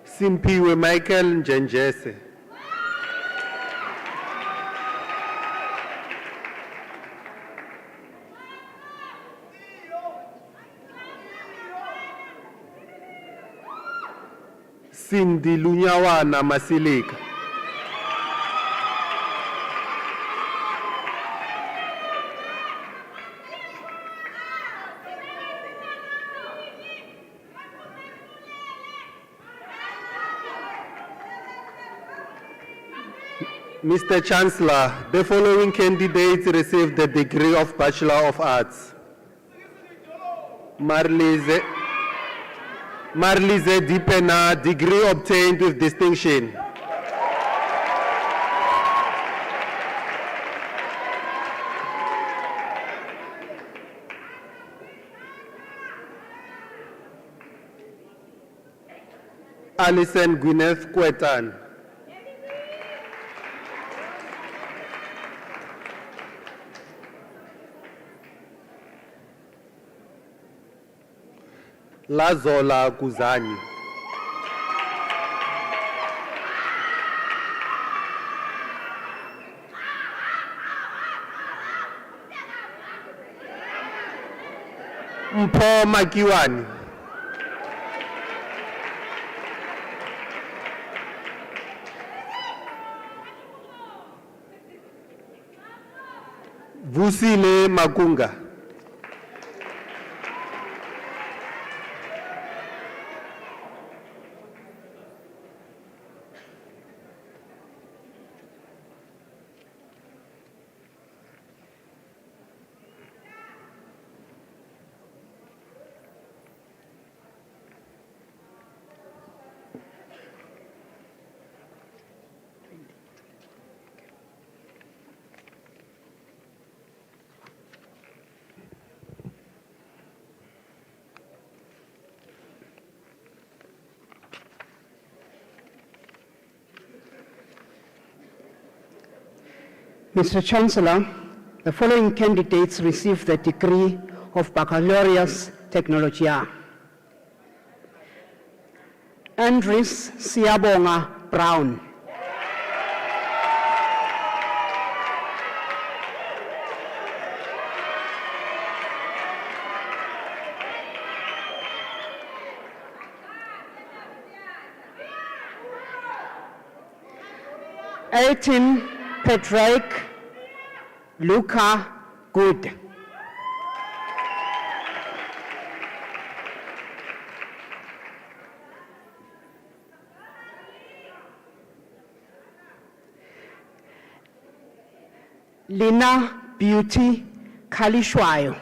Simpiwe Michael Njenjese. Cindy Lunyawana Masilika. Mr. Chancellor, the following candidates received the degree of Bachelor of Arts. Marlize Dipena, degree obtained with distinction. Alison Gwyneth Kwetan. Lazola Kuzani. Mpho Makiwani. Vusile Makunga. Mr. Chancellor, the following candidates received the degree of Baccalaureus Technologia. Andres Siabonga Brown. Eighteen Patrick Luca Good. Lina Beauty Kalishwayo.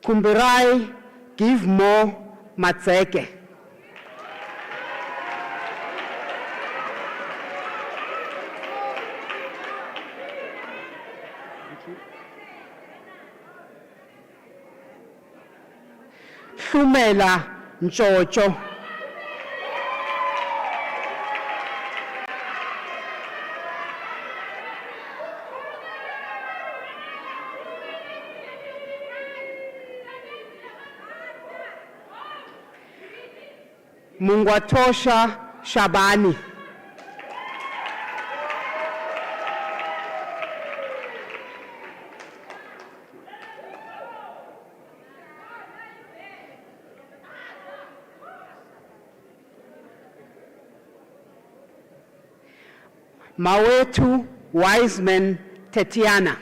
Kumbirai Give More Matseke. Hlumela Ntshotsho. Mungwatosha Shabani. Mawetu Wiseman Tetiana.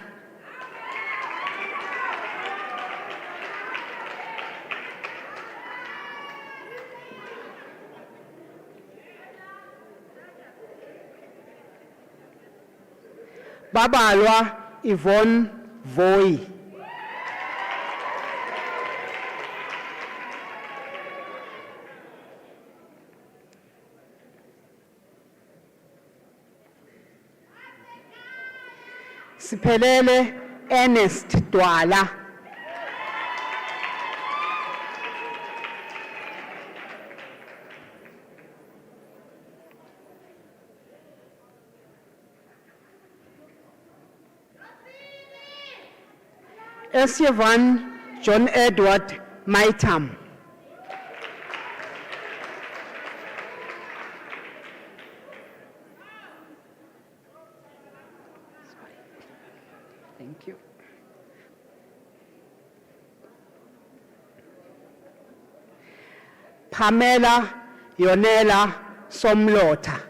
Babalwa Yvonne Voi. Siphelele Ernest Dwala. Esyevan John Edward Maitam. Thank you. Pamela Yonela Somlota.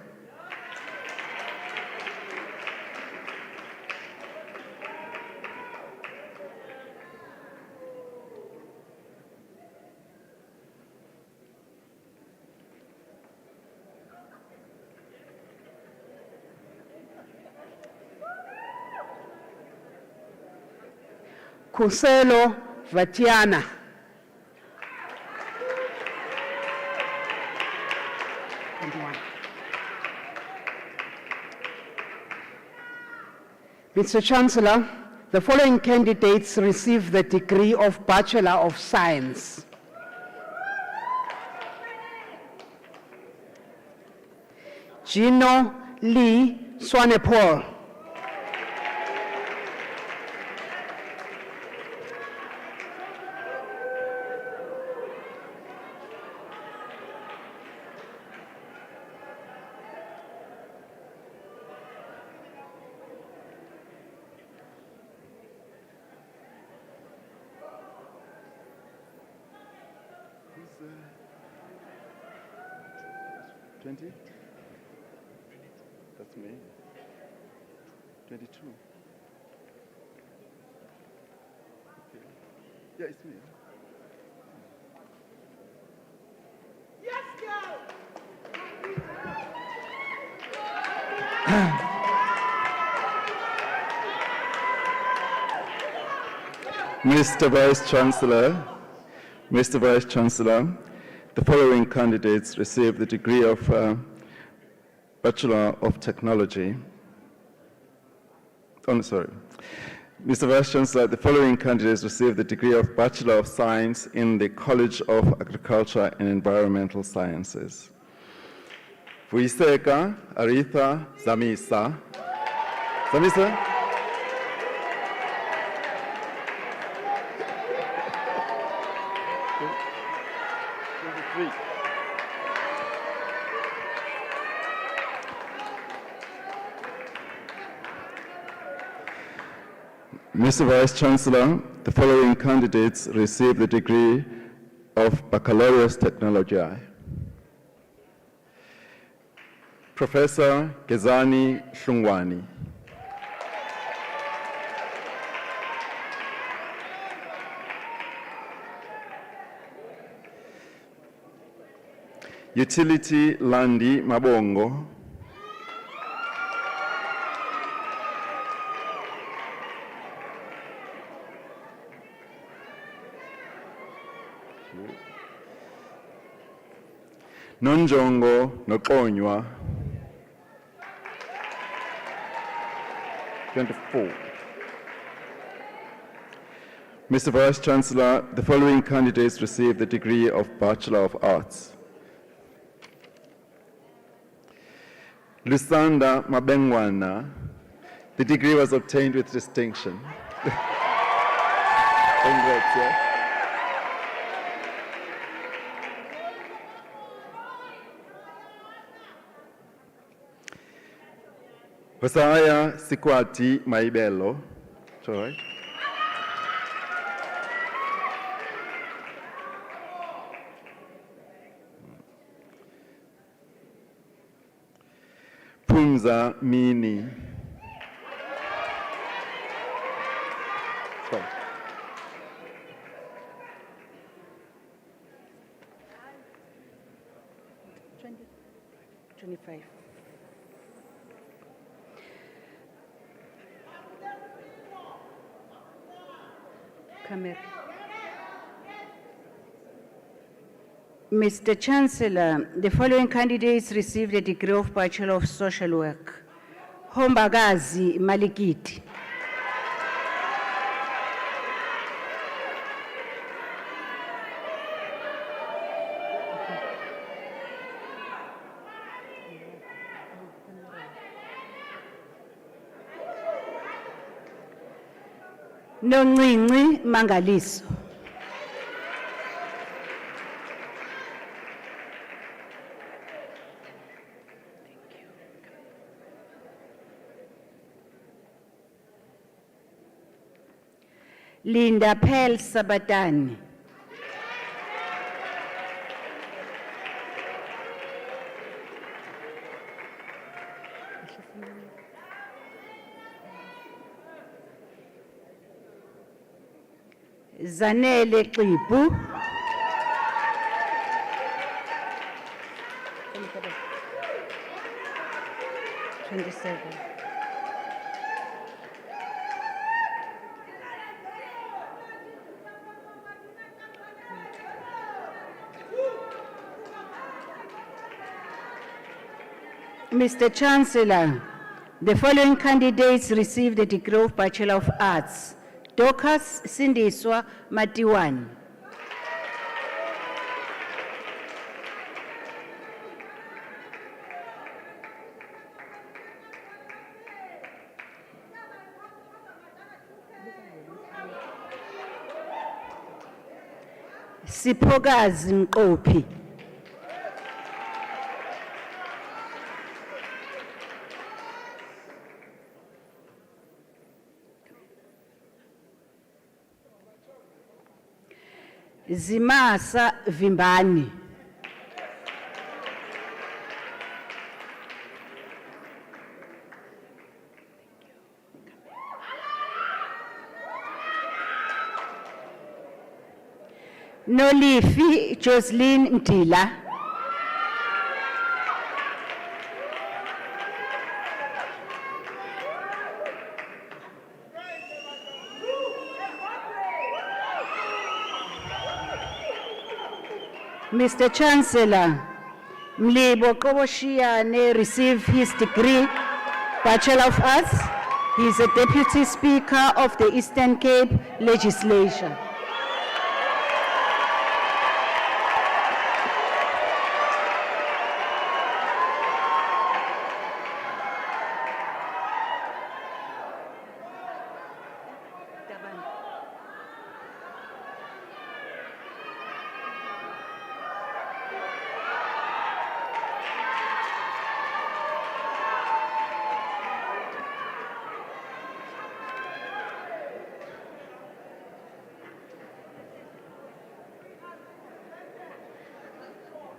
Kuselo Vatiana. Mr. Chancellor, the following candidates received the degree of Bachelor of Science. Gino Lee Swanepoel. That's me. 22. Okay. Yeah, it's me. Mr. Vice Chancellor, the following candidates received the degree of Bachelor of Technology. Mr. Vice Chancellor, the following candidates received the degree of Bachelor of Science in the College of Agriculture and Environmental Sciences. Vuiseka Aretha Zamisa. Zamisa? Mr. Vice Chancellor, the following candidates received the degree of Baccalaureus Technology. Professor Gezani Shungwani. Utility Landi Mabongo. Nonjongo Nokonywa. 24. Mr. Vice Chancellor, the following candidates received the degree of Bachelor of Arts. Lusanda Mabengwana, the degree was obtained with distinction. Congrats, yeah. Hosaya Sikwati Maibelo. It's all right. Punza Mini. Sorry. Twenty. 25. Come here. Mr. Chancellor, the following candidates received a degree of Bachelor of Social Work. Hombagazi Malikiti. Noncinci Mangaliso. Linda Pearl Sabatani. Zanele Qipu. Mr. Chancellor, the following candidates received the degree of Bachelor of Arts. Dorcas Sindiswa Matiwan. Siphokazi Mqophi. Zimasa Vimbani. Nolifi Jocelyn Mtila. Mr. Chancellor, Mlibo Koboshiane received his degree, Bachelor of Arts, He is a Deputy Speaker of the Eastern Cape Legislature.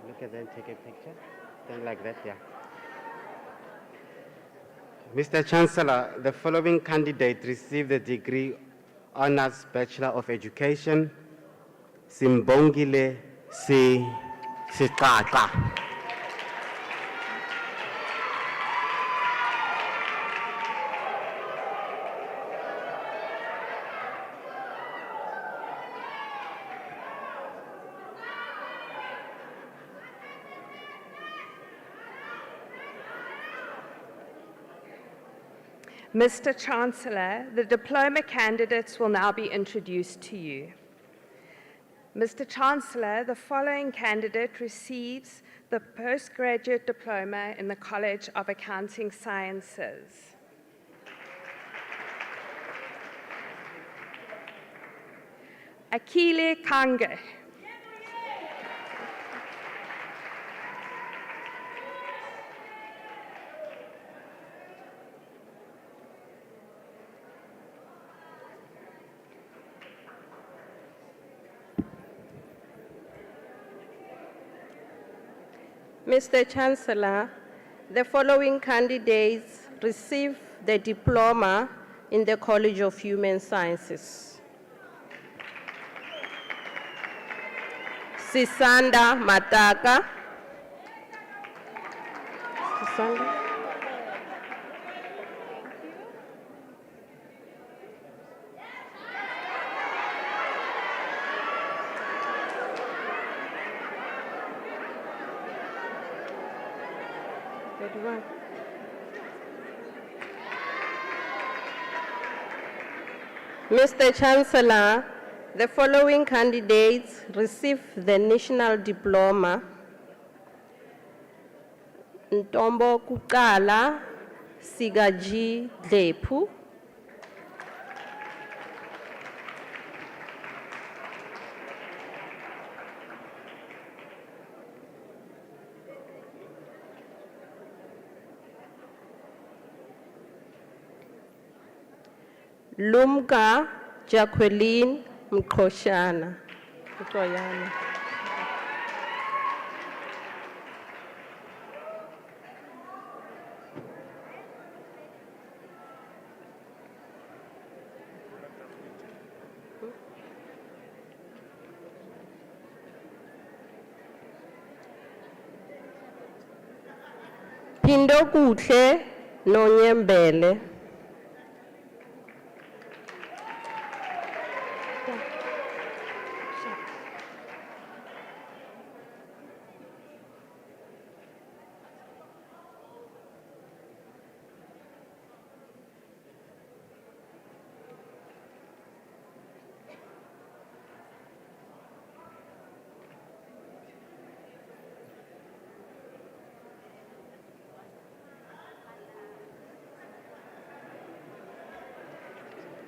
Look at them, take a picture. Then like that, yeah. Mr. Chancellor, the following candidate received the degree Honours Bachelor of Education, Simbongile Sikaka. Mr. Chancellor, the diploma candidates will now be introduced to you. Mr. Chancellor, the following candidate receives the postgraduate diploma in the College of Accounting Sciences. Akile Kange. Mr. Chancellor, the following candidates receive the diploma in the College of Human Sciences. Sisanda Mataka. Sisanda. Mr. Chancellor, the following candidates receive the national diploma. Ntombo Kukala Sigaji Dlepu. Lumka Jacqueline Mkoshana. Mkoyana. Pindo Kutle Nonyembele.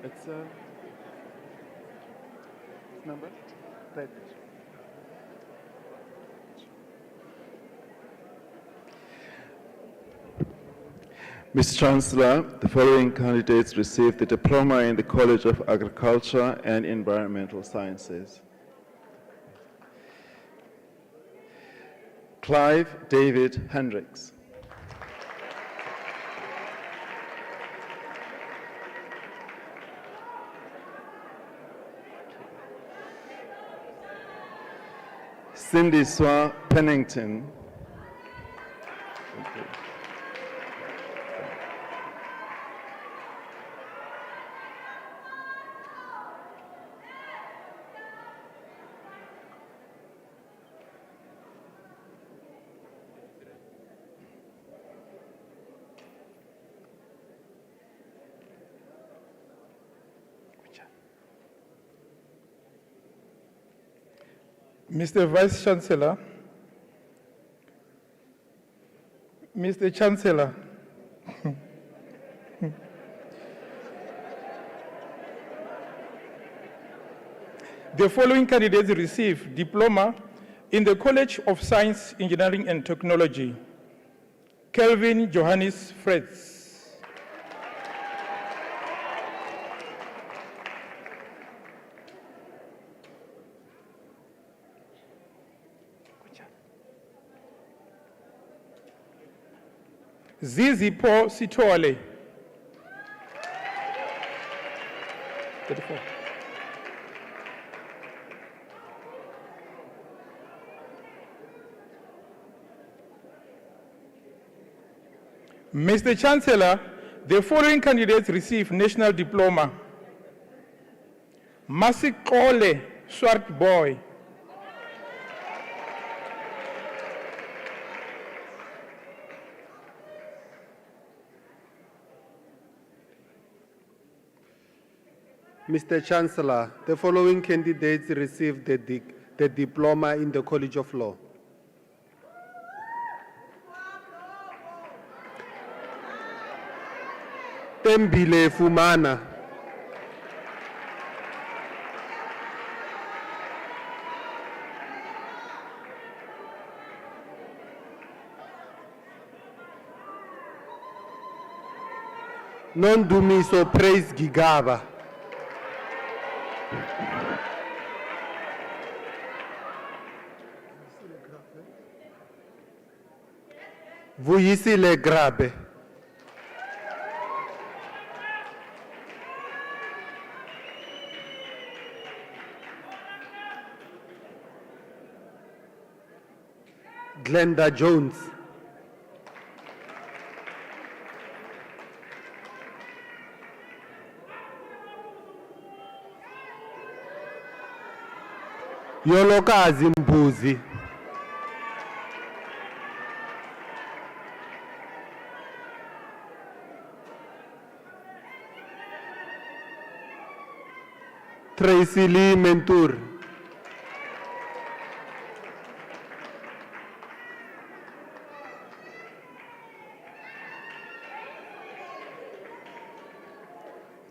It's number? Right. Mr. Chancellor, the following candidates received the diploma in the College of Agriculture and Environmental Sciences. Clive David Hendricks. Cindy Swa Pennington. Mr. Vice Chancellor, Mr. Chancellor, the following candidates receive diploma in the College of Science, Engineering and Technology. Kelvin Johannes Fritz. Zizipho Sithole. 34. Mr. Chancellor, the following candidates receive national diploma. Masikole Swart Boy. Mr. Chancellor, the following candidates received the diploma in the College of Law. Tembile Fumana. Nondumiso Praise Gigaba. Vuyisile Grabe. Glenda Jones. Yolokazi Mbuzi. Tracy Lee Mentur.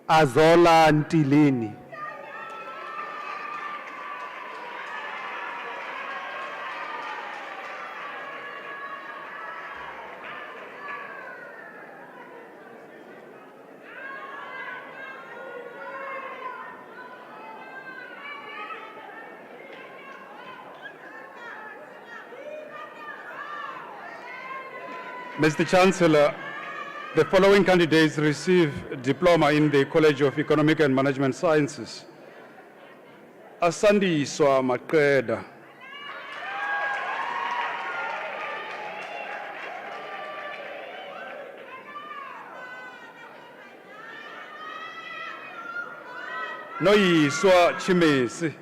Azola Ntilini. Mr. Chancellor, the following candidates receive a diploma in the College of Economic and Management Sciences. Asandiswa Maqeda. Noyiswa Chimesi.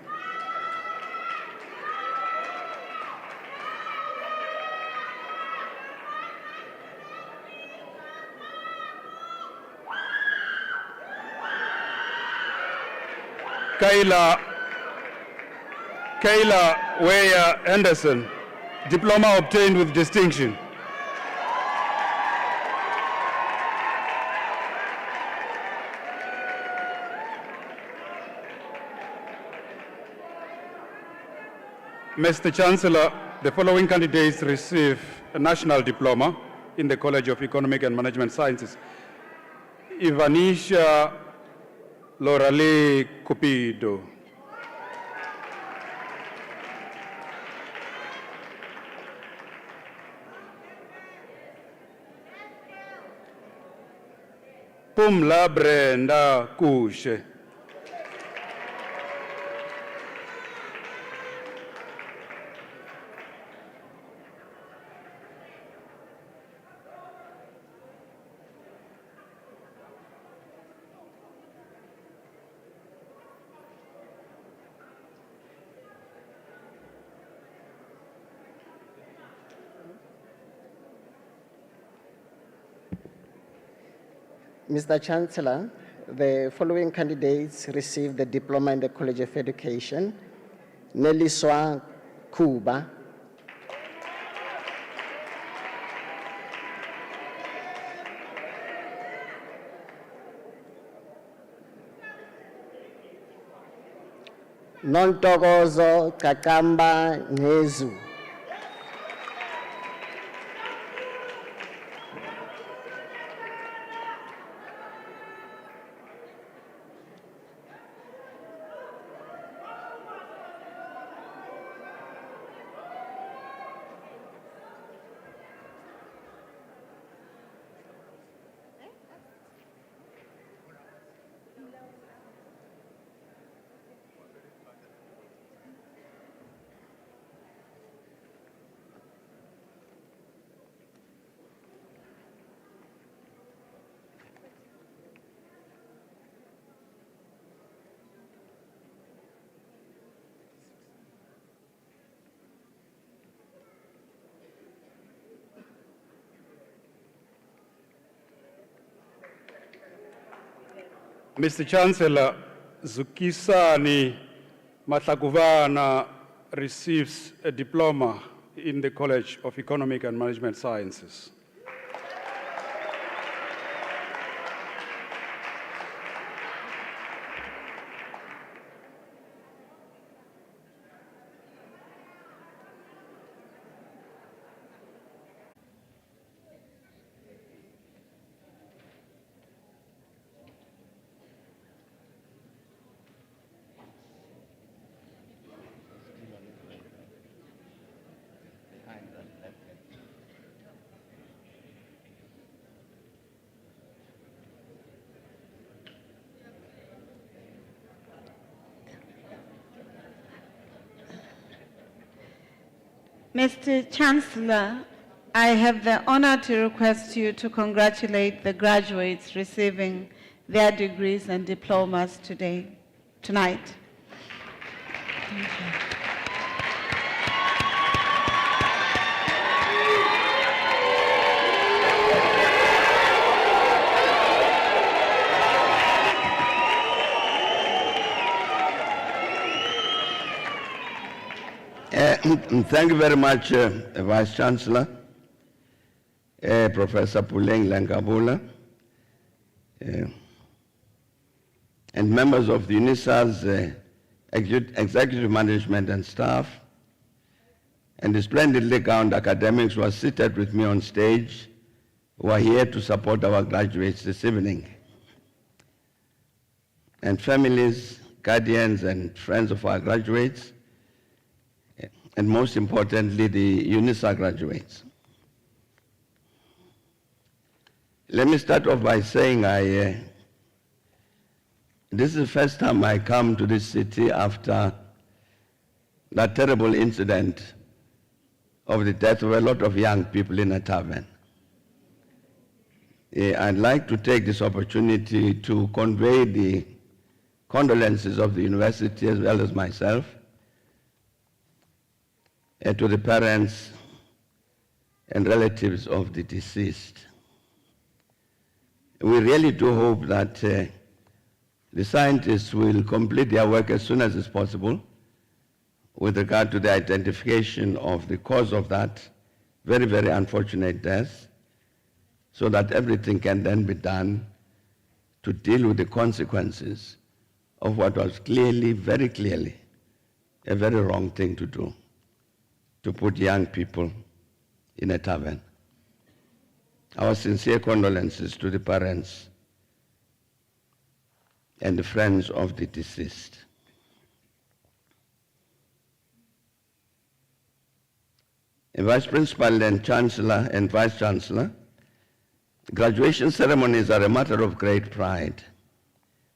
Kayla Weya Anderson, diploma obtained with distinction. Mr. Chancellor, the following candidates receive a national diploma in the College of Economic and Management Sciences. Ivanisha Lorale Cupido. Pumla Brenda Kushe. Mr. Chancellor, the following candidates received the diploma in the College of Education. Neliswa Kuba, Nontokozo Kakamba Ngezu. Mr. Chancellor, Zukisani Matlakuvana receives a diploma in the College of Economic and Management Sciences. Mr. Chancellor, I have the honor to request you to congratulate the graduates receiving their degrees and diplomas tonight. Thank you. Thank you very much, Vice Chancellor, Professor Puleng Lankabula, and members of the Unisa's executive management and staff, and the splendidly gowned academics who are seated with me on stage, who are here to support our graduates this evening, and families, guardians, and friends of our graduates, and most importantly, the Unisa graduates. Let me start off by saying this is the first time I come to this city after that terrible incident of the death of a lot of young people in a tavern. I'd like to take this opportunity to convey the condolences of the university as well as myself to the parents and relatives of the deceased. We really do hope that the scientists will complete their work as soon as is possible with regard to the identification of the cause of that very, very unfortunate death, so that everything can then be done to deal with the consequences of what was clearly, very clearly, a very wrong thing to do, to put young people in a tavern. Our sincere condolences to the parents and the friends of the deceased. A Vice Principal and Chancellor and Vice Chancellor, graduation ceremonies are a matter of great pride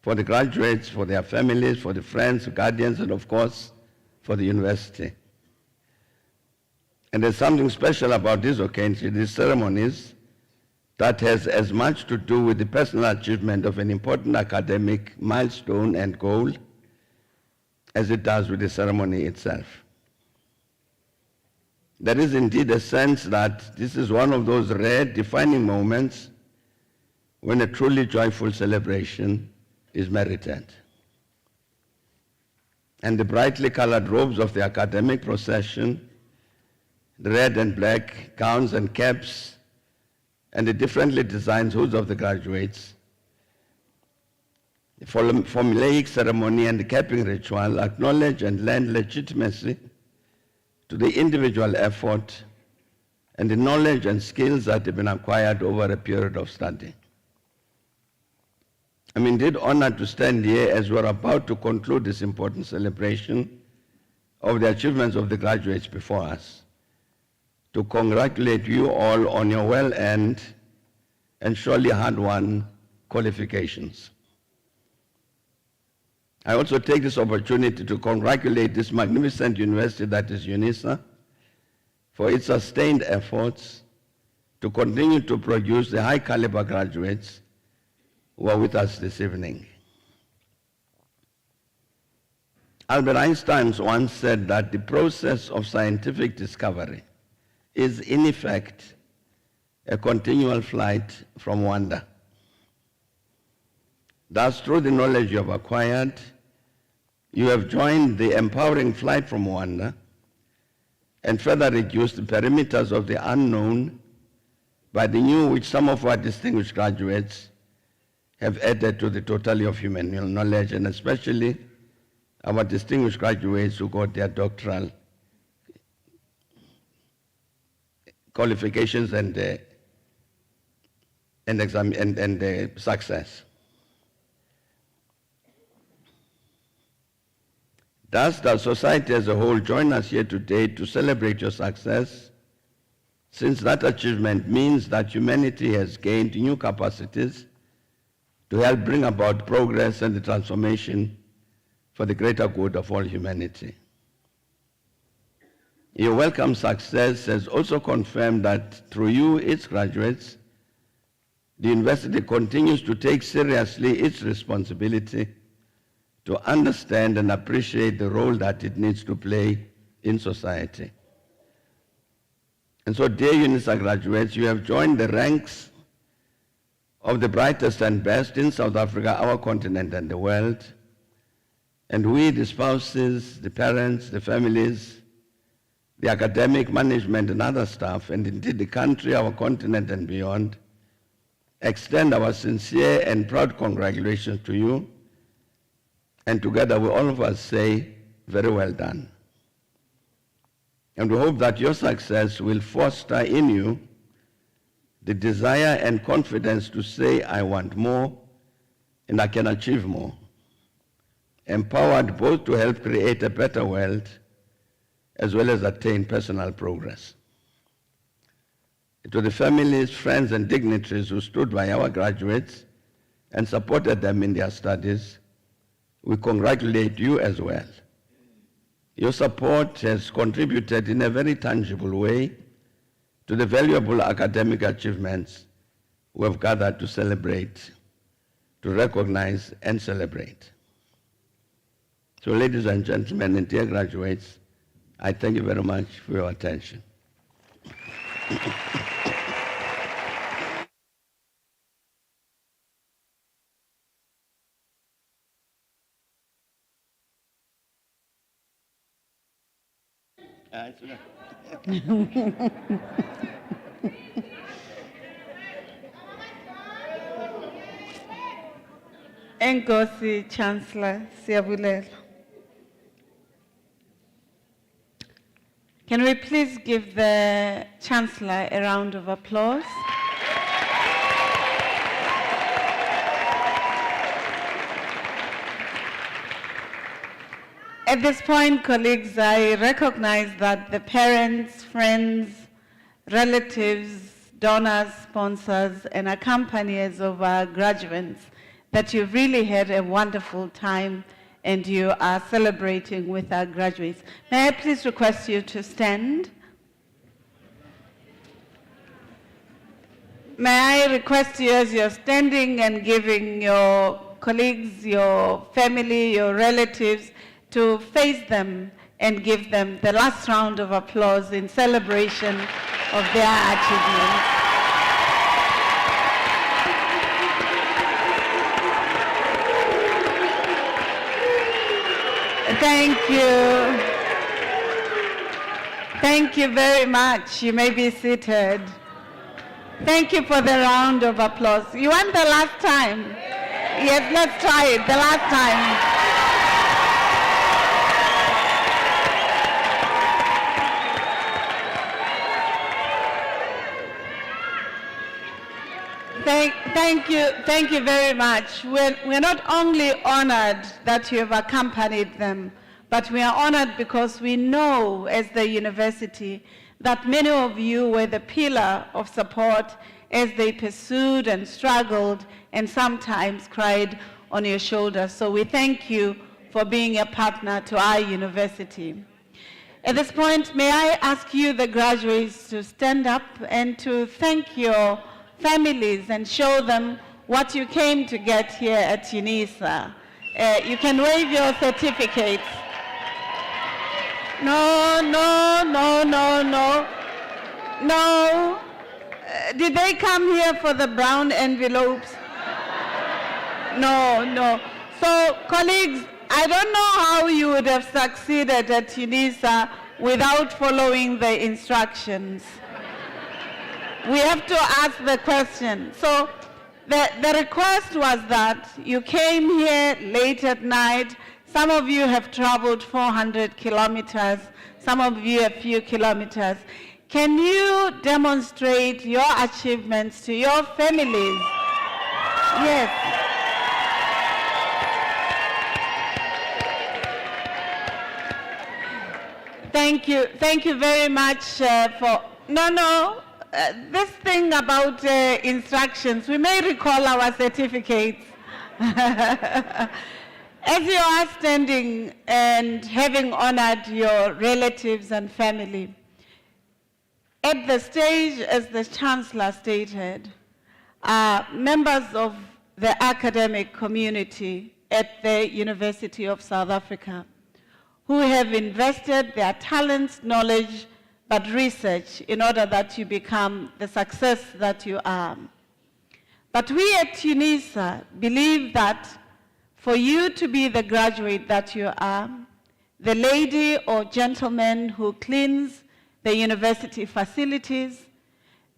for the graduates, for their families, for the friends, guardians, and of course, for the university. And there's something special about this occasion, these ceremonies, that has as much to do with the personal achievement of an important academic milestone and goal as it does with the ceremony itself. There is indeed a sense that this is one of those rare defining moments when a truly joyful celebration is merited. and the brightly colored robes of the academic procession, the red and black gowns and caps, and the differently designed hoods of the graduates, the formulaic ceremony and the capping ritual acknowledge and lend legitimacy to the individual effort and the knowledge and skills that have been acquired over a period of study. I'm indeed honored to stand here as we're about to conclude this important celebration of the achievements of the graduates before us, to congratulate you all on your well-earned and surely hard-won qualifications. I also take this opportunity to congratulate this magnificent university that is Unisa for its sustained efforts to continue to produce the high-caliber graduates who are with us this evening. Albert Einstein once said that the process of scientific discovery is, in effect, a continual flight from wonder. Thus, through the knowledge you have acquired, you have joined the empowering flight from wonder and further reduced the perimeters of the unknown by the new which some of our distinguished graduates have added to the totality of human knowledge, and especially our distinguished graduates who got their doctoral qualifications and success. Thus, does society as a whole join us here today to celebrate your success, since that achievement means that humanity has gained new capacities to help bring about progress and the transformation for the greater good of all humanity. Your welcome success has also confirmed that through you, its graduates, the university continues to take seriously its responsibility to understand and appreciate the role that it needs to play in society. And so, dear Unisa graduates, you have joined the ranks of the brightest and best in South Africa, our continent, and the world. And we, the spouses, the parents, the families, the academic management and other staff, and indeed the country, our continent, and beyond, extend our sincere and proud congratulations to you. And together we all of us say, very well done. And we hope that your success will foster in you the desire and confidence to say, I want more and I can achieve more. Empowered both to help create a better world as well as attain personal progress. To the families, friends, and dignitaries who stood by our graduates and supported them in their studies, we congratulate you as well. Your support has contributed in a very tangible way to the valuable academic achievements we have gathered to celebrate, to recognize and celebrate. So, ladies and gentlemen, and dear graduates, I thank you very much for your attention. Enkosi, Chancellor, siyabulela. Can we please give the Chancellor a round of applause? At this point, colleagues, I recognize that the parents, friends, relatives, donors, sponsors, and accompaniers of our graduates, that you've really had a wonderful time and you are celebrating with our graduates. May I please request you to stand? May I request you, as you're standing and giving your colleagues, your family, your relatives, to face them and give them the last round of applause in celebration of their achievements. Thank you. Thank you very much. You may be seated. Thank you for the round of applause. You want the last time? Yes, let's try it. The last time. Thank you very much. We're not only honored that you have accompanied them, but we are honored because we know as the university that many of you were the pillar of support as they pursued and struggled and sometimes cried on your shoulders. So we thank you for being a partner to our university. At this point, may I ask you, the graduates, to stand up and to thank your families and show them what you came to get here at Unisa. You can wave your certificates. No. Did they come here for the brown envelopes? No. So, colleagues, I don't know how you would have succeeded at Unisa without following the instructions. We have to ask the question. So the request was that you came here late at night. Some of you have traveled 400 kilometers, some of you a few kilometers. Can you demonstrate your achievements to your families? Yes. Thank you very much for, this thing about instructions, we may recall our certificates. As you are standing and having honored your relatives and family, at the stage, as the Chancellor stated, members of the academic community at the University of South Africa who have invested their talents, knowledge, but research in order that you become the success that you are. But we at Unisa believe that for you to be the graduate that you are, the lady or gentleman who cleans the university facilities,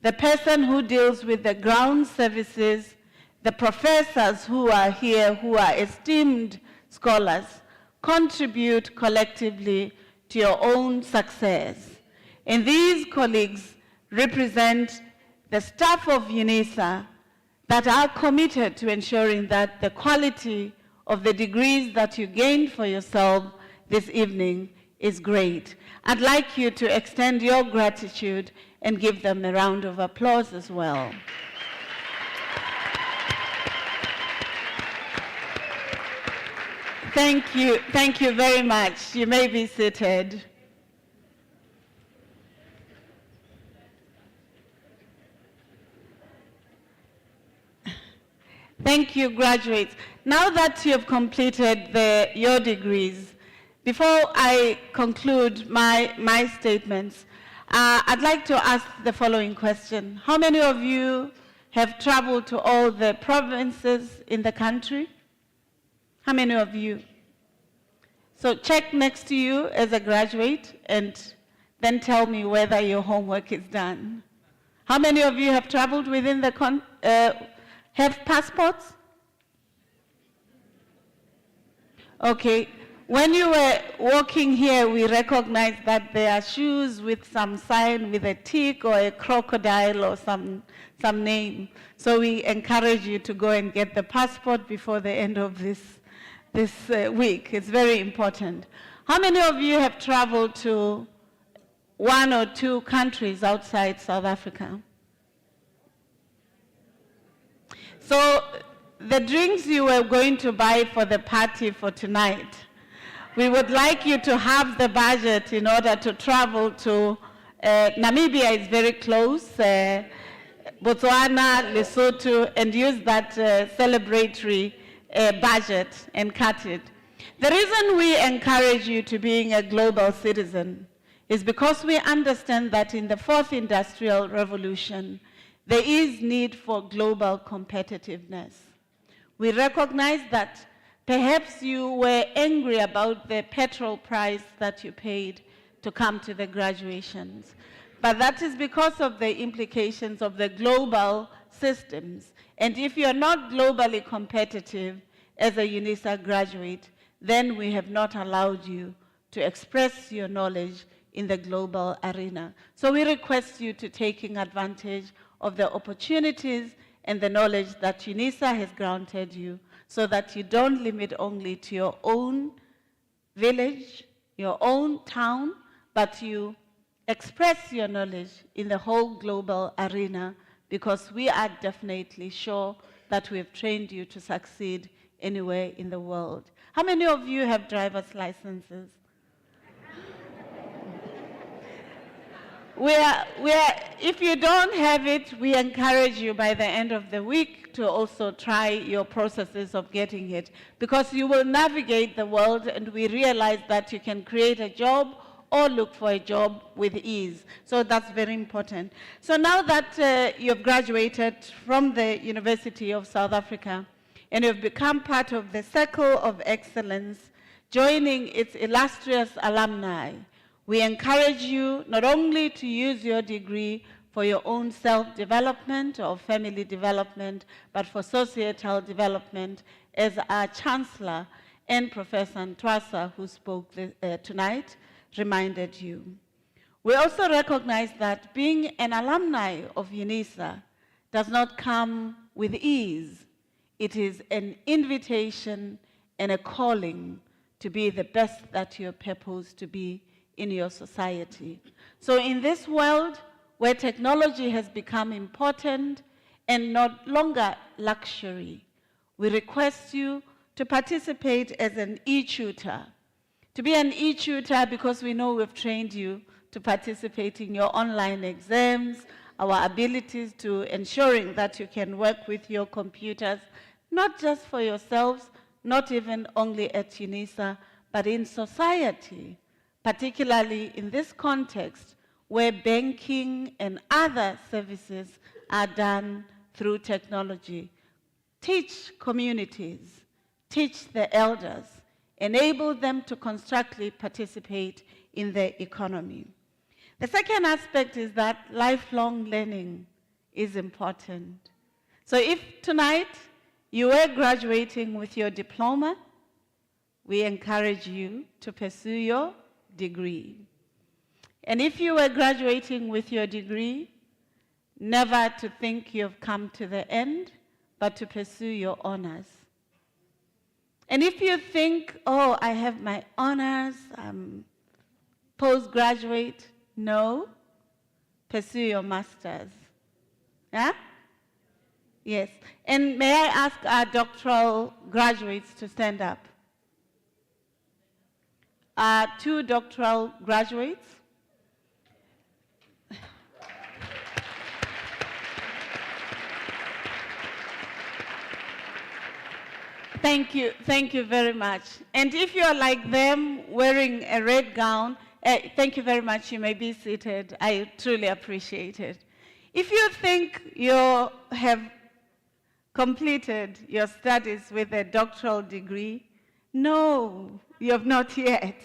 the person who deals with the ground services, the professors who are here, who are esteemed scholars, contribute collectively to your own success. And these colleagues represent the staff of Unisa that are committed to ensuring that the quality of the degrees that you gained for yourself this evening is great. I'd like you to extend your gratitude and give them a round of applause as well. Thank you very much. You may be seated. Thank you, graduates. Now that you have completed your degrees, before I conclude my statements, I'd like to ask the following question. How many of you have traveled to all the provinces in the country? How many of you? So check next to you as a graduate and then tell me whether your homework is done. How many of you have traveled within the have passports? Okay. When you were walking here, we recognized that there are shoes with some sign with a tick or a crocodile or some name. So we encourage you to go and get the passport before the end of this week. It's very important. How many of you have traveled to one or two countries outside South Africa? So the drinks you were going to buy for the party for tonight, we would like you to have the budget in order to travel to Namibia is very close, Botswana, Lesotho, and use that celebratory budget and cut it. The reason we encourage you to being a global citizen is because we understand that in the fourth industrial revolution, there is need for global competitiveness. We recognize that Perhaps you were angry about the petrol price that you paid to come to the graduations. But that is because of the implications of the global systems. And if you're not globally competitive as a Unisa graduate, then we have not allowed you to express your knowledge in the global arena. So we request you to taking advantage of the opportunities and the knowledge that Unisa has granted you, so that you don't limit only to your own village, your own town, but you express your knowledge in the whole global arena, because we are definitely sure that we have trained you to succeed anywhere in the world. How many of you have driver's licenses? If you don't have it, we encourage you by the end of the week to also try your processes of getting it, because you will navigate the world, and we realize that you can create a job or look for a job with ease. So that's very important. So now that you've graduated from the University of South Africa and you've become part of the Circle of Excellence, joining its illustrious alumni, we encourage you not only to use your degree for your own self-development or family development, but for societal development, as our Chancellor and Professor Ntwasa, who spoke tonight, reminded you. We also recognize that being an alumni of Unisa does not come with ease. It is an invitation and a calling to be the best that you're purposed to be in your society. So in this world where technology has become important and not longer luxury, we request you to participate as an e-tutor. To be an e-tutor, because we know we've trained you to participate in your online exams, our abilities to ensuring that you can work with your computers, not just for yourselves, not even only at Unisa, but in society, particularly in this context where banking and other services are done through technology. Teach communities, teach the elders, enable them to constructively participate in the economy. The second aspect is that lifelong learning is important. So if tonight you were graduating with your diploma, we encourage you to pursue your degree. And if you were graduating with your degree, never to think you've come to the end, but to pursue your honors. And if you think, oh, I have my honors, I'm postgraduate, no, pursue your masters. Yeah? Yes. And may I ask our doctoral graduates to stand up? Two doctoral graduates. Thank you very much. And if you're like them, wearing a red gown, thank you very much, you may be seated. I truly appreciate it. If you think you have completed your studies with a doctoral degree, no, you have not yet.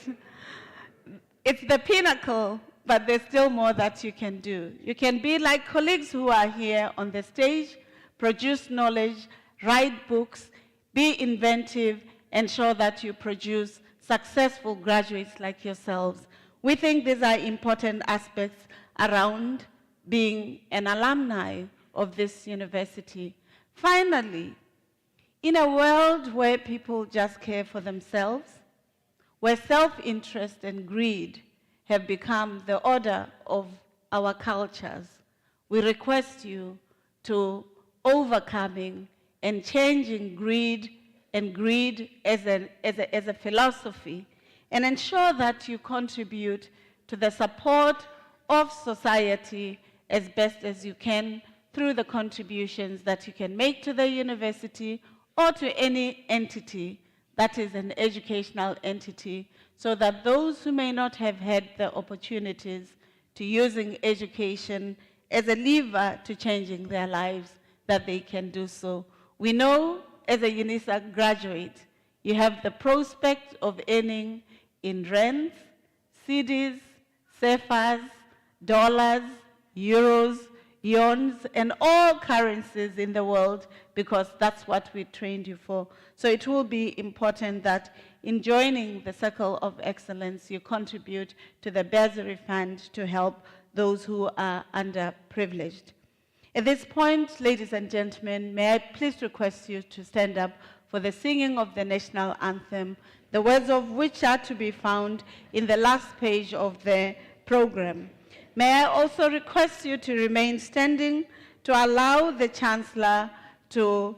It's the pinnacle, but there's still more that you can do. You can be like colleagues who are here on the stage, produce knowledge, write books, be inventive, ensure that you produce successful graduates like yourselves. We think these are important aspects around being an alumni of this university. Finally, in a world where people just care for themselves, where self-interest and greed have become the order of our cultures, we request you to overcoming and changing greed as a philosophy, and ensure that you contribute to the support of society as best as you can through the contributions that you can make to the university or to any entity that is an educational entity, so that those who may not have had the opportunities to using education as a lever to changing their lives, that they can do so. We know as a Unisa graduate, You have the prospect of earning in rands, cedis, CFAs, dollars, euros, yuans, and all currencies in the world, because that's what we trained you for. So it will be important that in joining the Circle of Excellence, you contribute to the bursary fund to help those who are underprivileged. At this point, ladies and gentlemen, may I please request you to stand up for the singing of the national anthem, the words of which are to be found in the last page of the program. May I also request you to remain standing to allow the Chancellor to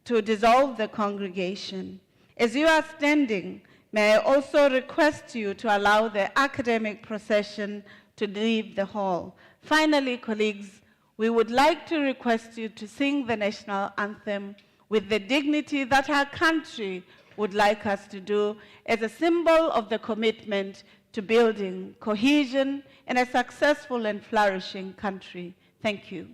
dissolve the congregation. As you are standing, may I also request you to allow the academic procession to leave the hall. Finally, colleagues, we would like to request you to sing the national anthem with the dignity that our country would like us to do as a symbol of the commitment to building cohesion and a successful and flourishing country. Thank you.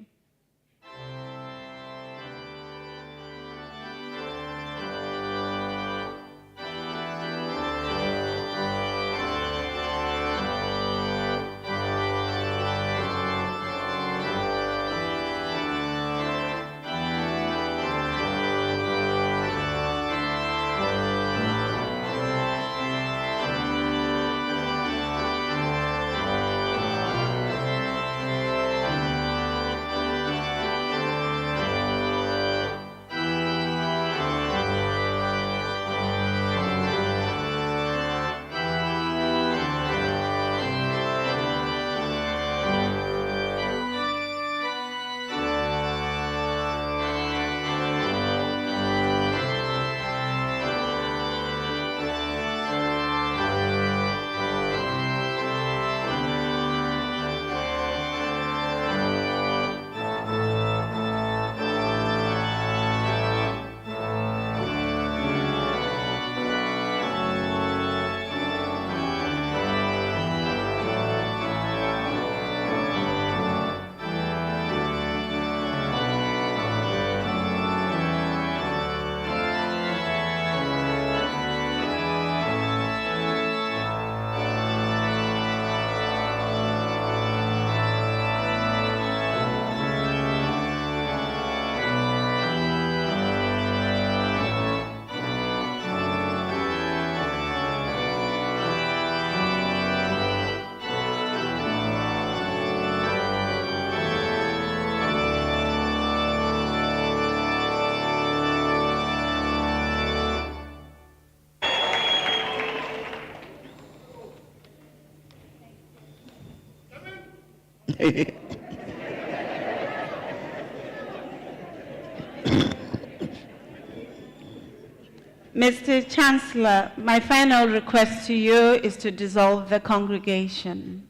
Mr. Chancellor, my final request to you is to dissolve the congregation.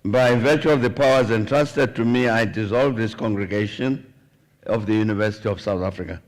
By virtue of the powers entrusted to me, I dissolve this congregation of the University of South Africa.